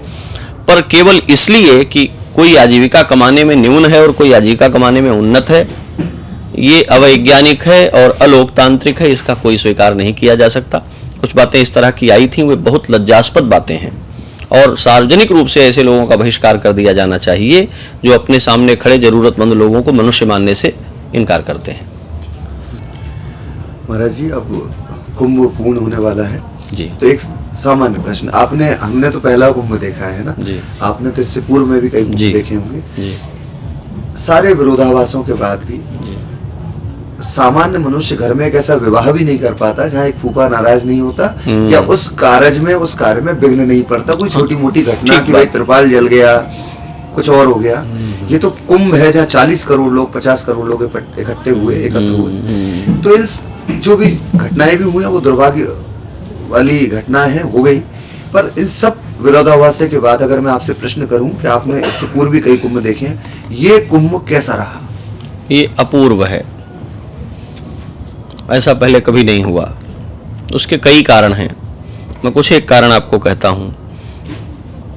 पर केवल इसलिए कि कोई आजीविका कमाने में न्यून है और कोई आजीविका कमाने में उन्नत है, ये अवैज्ञानिक है और अलोकतांत्रिक है, इसका कोई स्वीकार नहीं किया जा सकता। कुछ बातें इस तरह की आई थी, वे बहुत लज्जास्पद बातें हैं, और सार्वजनिक रूप से ऐसे लोगों का बहिष्कार कर दिया जाना चाहिए जो अपने सामने खड़े जरूरतमंद लोगों को मनुष्य मानने से इनकार करते हैं। महाराज जी, अब कुंभ पूर्ण होने वाला है जी। तो एक सामान्य प्रश्न, हमने तो पहला कुंभ देखा है ना जी। आपने तो इससे पूर्व में भी कई कुंभ जी। देखे होंगे जी। सारे विरोधाभासों के बाद भी जी। सामान्य मनुष्य घर में एक ऐसा विवाह भी नहीं कर पाता जहाँ एक फूफा नाराज नहीं होता या उस कार्य में विघ्न नहीं पड़ता। कोई छोटी मोटी घटना कि भाई त्रिपाल जल गया, कुछ और हो गया। ये तो कुंभ है जहाँ 40 करोड़ लोग, 50 करोड़ लोग एकत्र हुए। तो इस जो भी घटनाएं भी हुई वो दुर्भाग्य वाली घटना है, हो गई। पर इन सब विरोधाभास के बाद अगर मैं आपसे प्रश्न करूं कि आपने इससे पूर्व भी कई कुंभ देखे हैं, ये कुंभ कैसा रहा? ये अपूर्व है, ऐसा पहले कभी नहीं हुआ। उसके कई कारण हैं, मैं कुछ एक कारण आपको कहता हूँ।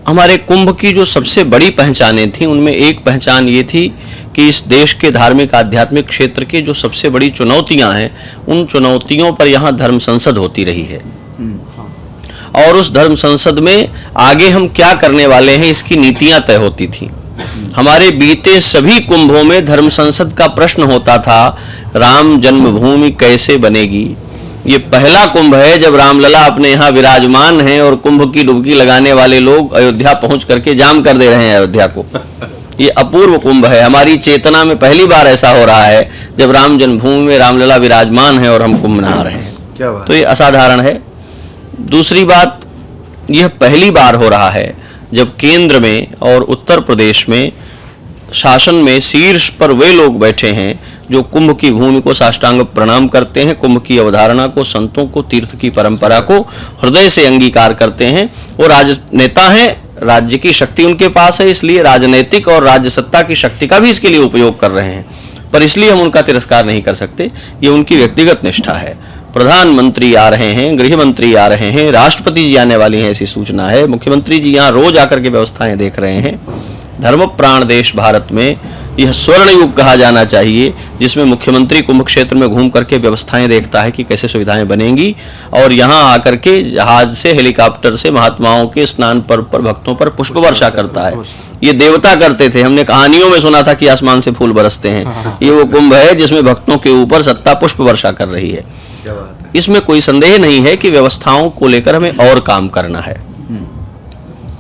हमारे कुंभ की जो सबसे बड़ी पहचानें थी उनमें एक पहचान ये थी कि इस देश के धार्मिक आध्यात्मिक क्षेत्र की जो सबसे बड़ी चुनौतियां हैं उन चुनौतियों पर यहाँ धर्म संसद होती रही है और उस धर्म संसद में आगे हम क्या करने वाले हैं इसकी नीतियां तय होती थी। हमारे बीते सभी कुंभों में धर्म संसद का प्रश्न होता था राम जन्मभूमि कैसे बनेगी। ये पहला कुंभ है जब रामलला अपने यहाँ विराजमान हैं और कुंभ की डुबकी लगाने वाले लोग अयोध्या पहुंच करके जाम कर दे रहे हैं अयोध्या को। ये अपूर्व कुंभ है, हमारी चेतना में पहली बार ऐसा हो रहा है जब राम जन्मभूमि में रामलला विराजमान है और हम कुंभ नहा रहे हैं। क्या बात। तो ये असाधारण है। दूसरी बात, यह पहली बार हो रहा है जब केंद्र में और उत्तर प्रदेश में शासन में शीर्ष पर वे लोग बैठे हैं जो कुंभ की भूमि को साष्टांग प्रणाम करते हैं, कुंभ की अवधारणा को, संतों को, तीर्थ की परंपरा को हृदय से अंगीकार करते हैं। वो राजनेता हैं, राज्य की शक्ति उनके पास है, इसलिए राजनीतिक और राज्य सत्ता की शक्ति का भी इसके लिए उपयोग कर रहे हैं, पर इसलिए हम उनका तिरस्कार नहीं कर सकते। ये उनकी व्यक्तिगत निष्ठा है। प्रधानमंत्री आ रहे हैं, गृह मंत्री आ रहे हैं, राष्ट्रपति जी आने वाली हैं ऐसी सूचना है, मुख्यमंत्री जी यहाँ रोज आकर के व्यवस्थाएं देख रहे हैं। धर्म प्राण देश भारत में यह स्वर्ण युग कहा जाना चाहिए जिसमें मुख्यमंत्री कुंभ क्षेत्र में घूम करके व्यवस्थाएं देखता है कि कैसे सुविधाएं बनेंगी और यहाँ आकर के जहाज से, हेलीकॉप्टर से महात्माओं के स्नान पर्व पर भक्तों पर पुष्प वर्षा करता है। ये देवता करते थे, हमने कहानियों में सुना था कि आसमान से फूल बरसते हैं। ये वो कुंभ है जिसमें भक्तों के ऊपर सत्ता पुष्प वर्षा कर रही है। इसमें कोई संदेह नहीं है कि व्यवस्थाओं को लेकर हमें और काम करना है,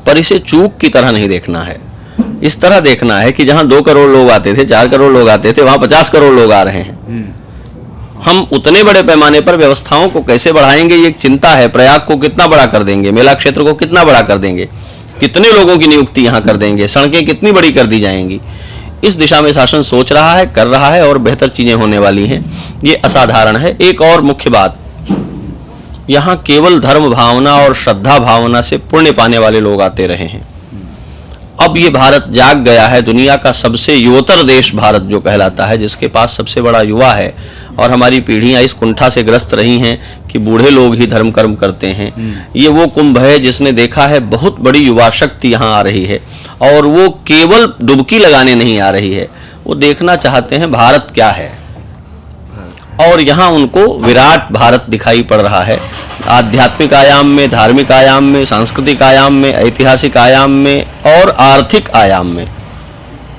पर इसे चूक की तरह नहीं देखना है। इस तरह देखना है कि जहां 2 करोड़ लोग आते थे, 4 करोड़ लोग आते थे, वहां 50 करोड़ लोग आ रहे हैं। हम उतने बड़े पैमाने पर व्यवस्थाओं को कैसे बढ़ाएंगे ये एक चिंता है। प्रयाग को कितना बड़ा कर देंगे, मेला क्षेत्र को कितना बड़ा कर देंगे, कितने लोगों की नियुक्ति यहां कर देंगे, सड़कें कितनी बड़ी कर दी जाएंगी। इस दिशा में शासन सोच रहा है, कर रहा है और बेहतर चीजें होने वाली हैं। ये असाधारण है। एक और मुख्य बात, यहाँ केवल धर्म भावना और श्रद्धा भावना से पुण्य पाने वाले लोग आते रहे हैं। अब ये भारत जाग गया है, दुनिया का सबसे युवतर देश भारत जो कहलाता है, जिसके पास सबसे बड़ा युवा है और हमारी पीढ़ियां इस कुंठा से ग्रस्त रही हैं कि बूढ़े लोग ही धर्म कर्म करते हैं। ये वो कुंभ है जिसने देखा है बहुत बड़ी युवा शक्ति यहाँ आ रही है और वो केवल डुबकी लगाने नहीं आ रही है, वो देखना चाहते हैं भारत क्या है और यहाँ उनको विराट भारत दिखाई पड़ रहा है। आध्यात्मिक आयाम में, धार्मिक आयाम में, सांस्कृतिक आयाम में, ऐतिहासिक आयाम में और आर्थिक आयाम में।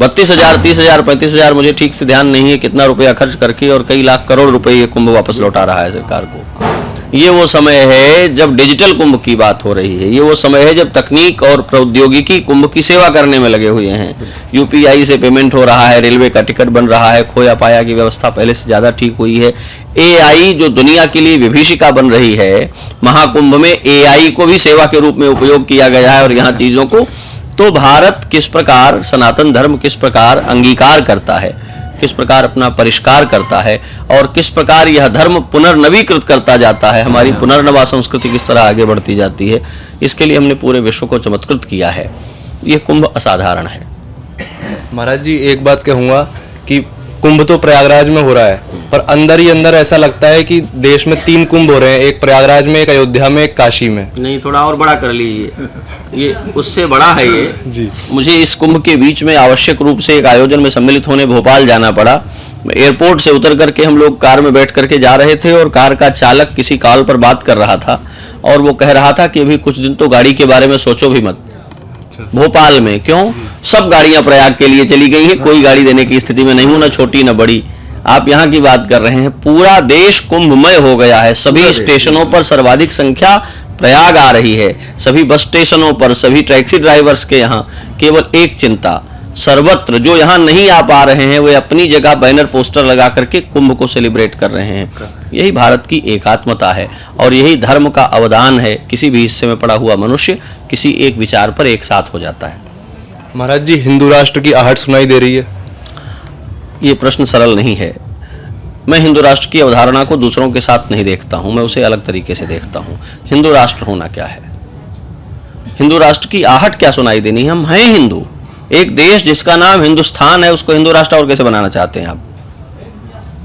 32,000, 30,000, 35,000 मुझे ठीक से ध्यान नहीं है कितना रुपया खर्च करके और कई लाख करोड़ रुपए ये कुंभ वापस लौटा रहा है सरकार को। ये वो समय है जब डिजिटल कुंभ की बात हो रही है। ये वो समय है जब तकनीक और प्रौद्योगिकी कुंभ की सेवा करने में लगे हुए हैं। यूपीआई से पेमेंट हो रहा है, रेलवे का टिकट बन रहा है, खोया पाया की व्यवस्था पहले से ज्यादा ठीक हुई है। एआई जो दुनिया के लिए विभीषिका बन रही है, महाकुंभ में एआई को भी सेवा के रूप में उपयोग किया गया है और यहाँ चीजों को, तो भारत किस प्रकार, सनातन धर्म किस प्रकार अंगीकार करता है, किस प्रकार अपना परिष्कार करता है और किस प्रकार यह धर्म पुनर्नवीकृत करता जाता है, हमारी पुनर्नवा संस्कृति किस तरह आगे बढ़ती जाती है, इसके लिए हमने पूरे विश्व को चमत्कृत किया है। ये कुंभ असाधारण है। महाराज जी, एक बात कहूँगा कि कुंभ तो प्रयागराज में हो रहा है, पर अंदर ही अंदर ऐसा लगता है कि देश में 3 कुंभ हो रहे हैं, एक प्रयागराज में, एक अयोध्या में, एक काशी में। नहीं, थोड़ा और बड़ा कर लीजिए, ये उससे बड़ा है ये जी। मुझे इस कुंभ के बीच में आवश्यक रूप से एक आयोजन में सम्मिलित होने भोपाल जाना पड़ा। एयरपोर्ट से उतर करके हम लोग कार में बैठ करके जा रहे थे और कार का चालक किसी कॉल पर बात कर रहा था और वो कह रहा था कि अभी कुछ दिन तो गाड़ी के बारे में सोचो भी मत। भोपाल में क्यों? सब गाड़ियां प्रयाग के लिए चली गई है, कोई गाड़ी देने की स्थिति में नहीं हूं, न छोटी न बड़ी। आप यहाँ की बात कर रहे हैं, पूरा देश कुंभमय हो गया है। सभी स्टेशनों पर सर्वाधिक संख्या प्रयाग आ रही है। सभी बस स्टेशनों पर, सभी टैक्सी ड्राइवर्स के यहाँ केवल एक चिंता, सर्वत्र जो यहाँ नहीं आ पा रहे हैं वे अपनी जगह बैनर पोस्टर लगा करके कुंभ को सेलिब्रेट कर रहे हैं। यही भारत की एकात्मता है और यही धर्म का अवदान है। किसी भी हिस्से में पड़ा हुआ मनुष्य किसी एक विचार पर एक साथ हो जाता है। महाराज जी, हिंदू राष्ट्र की आहट सुनाई दे रही है। ये प्रश्न सरल नहीं है। मैं हिंदू राष्ट्र की अवधारणा को दूसरों के साथ नहीं देखता हूं, मैं उसे अलग तरीके से देखता हूं। हिंदू राष्ट्र होना क्या है? हिंदू राष्ट्र की आहट क्या सुनाई देनी है? हम हैं हिंदू। एक देश जिसका नाम हिंदुस्तान है उसको हिंदू राष्ट्र और कैसे बनाना चाहते हैं आप?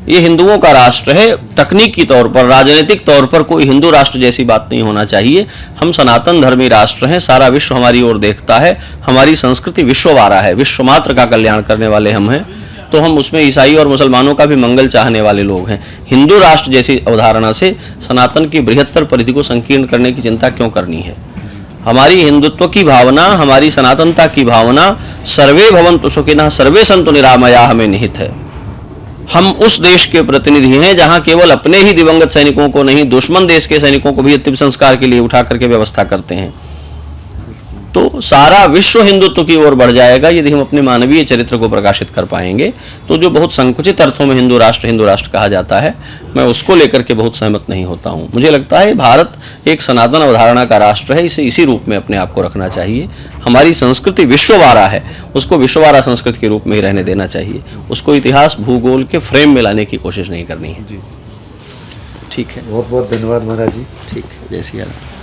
ये हिंदुओं का राष्ट्र है। तकनीकी तौर पर, राजनीतिक तौर पर कोई हिंदू राष्ट्र जैसी बात नहीं होना चाहिए। हम सनातन धर्मी राष्ट्र हैं, सारा विश्व हमारी ओर देखता है। हमारी संस्कृति विश्ववारा है, विश्व मात्र का कल्याण करने वाले हम हैं। तो हम उसमें ईसाई और मुसलमानों का भी मंगल चाहने वाले लोग हैं। हिंदू राष्ट्र जैसी अवधारणा से सनातन की बृहत्तर परिधि को संकीर्ण करने की चिंता क्यों करनी है। हमारी हिंदुत्व की भावना, हमारी सनातनता की भावना सर्वे भवन्तु सुखिनः सर्वे सन्तु निरामयाः में निहित है। हम उस देश के प्रतिनिधि हैं जहां केवल अपने ही दिवंगत सैनिकों को नहीं, दुश्मन देश के सैनिकों को भी अंतिम संस्कार के लिए उठा करके व्यवस्था करते हैं। तो सारा विश्व हिंदुत्व की ओर बढ़ जाएगा यदि हम अपने मानवीय चरित्र को प्रकाशित कर पाएंगे। तो जो बहुत संकुचित अर्थों में हिंदू राष्ट्र कहा जाता है, मैं उसको लेकर के बहुत सहमत नहीं होता हूँ। मुझे लगता है भारत एक सनातन अवधारणा का राष्ट्र है, इसे इसी रूप में अपने आप को रखना चाहिए। हमारी संस्कृति विश्ववारा है, उसको विश्ववारा संस्कृति के रूप में ही रहने देना चाहिए। उसको इतिहास भूगोल के फ्रेम में लाने की कोशिश नहीं करनी है। जी ठीक है, बहुत बहुत धन्यवाद महाराज जी। ठीक है, जय सिया राम।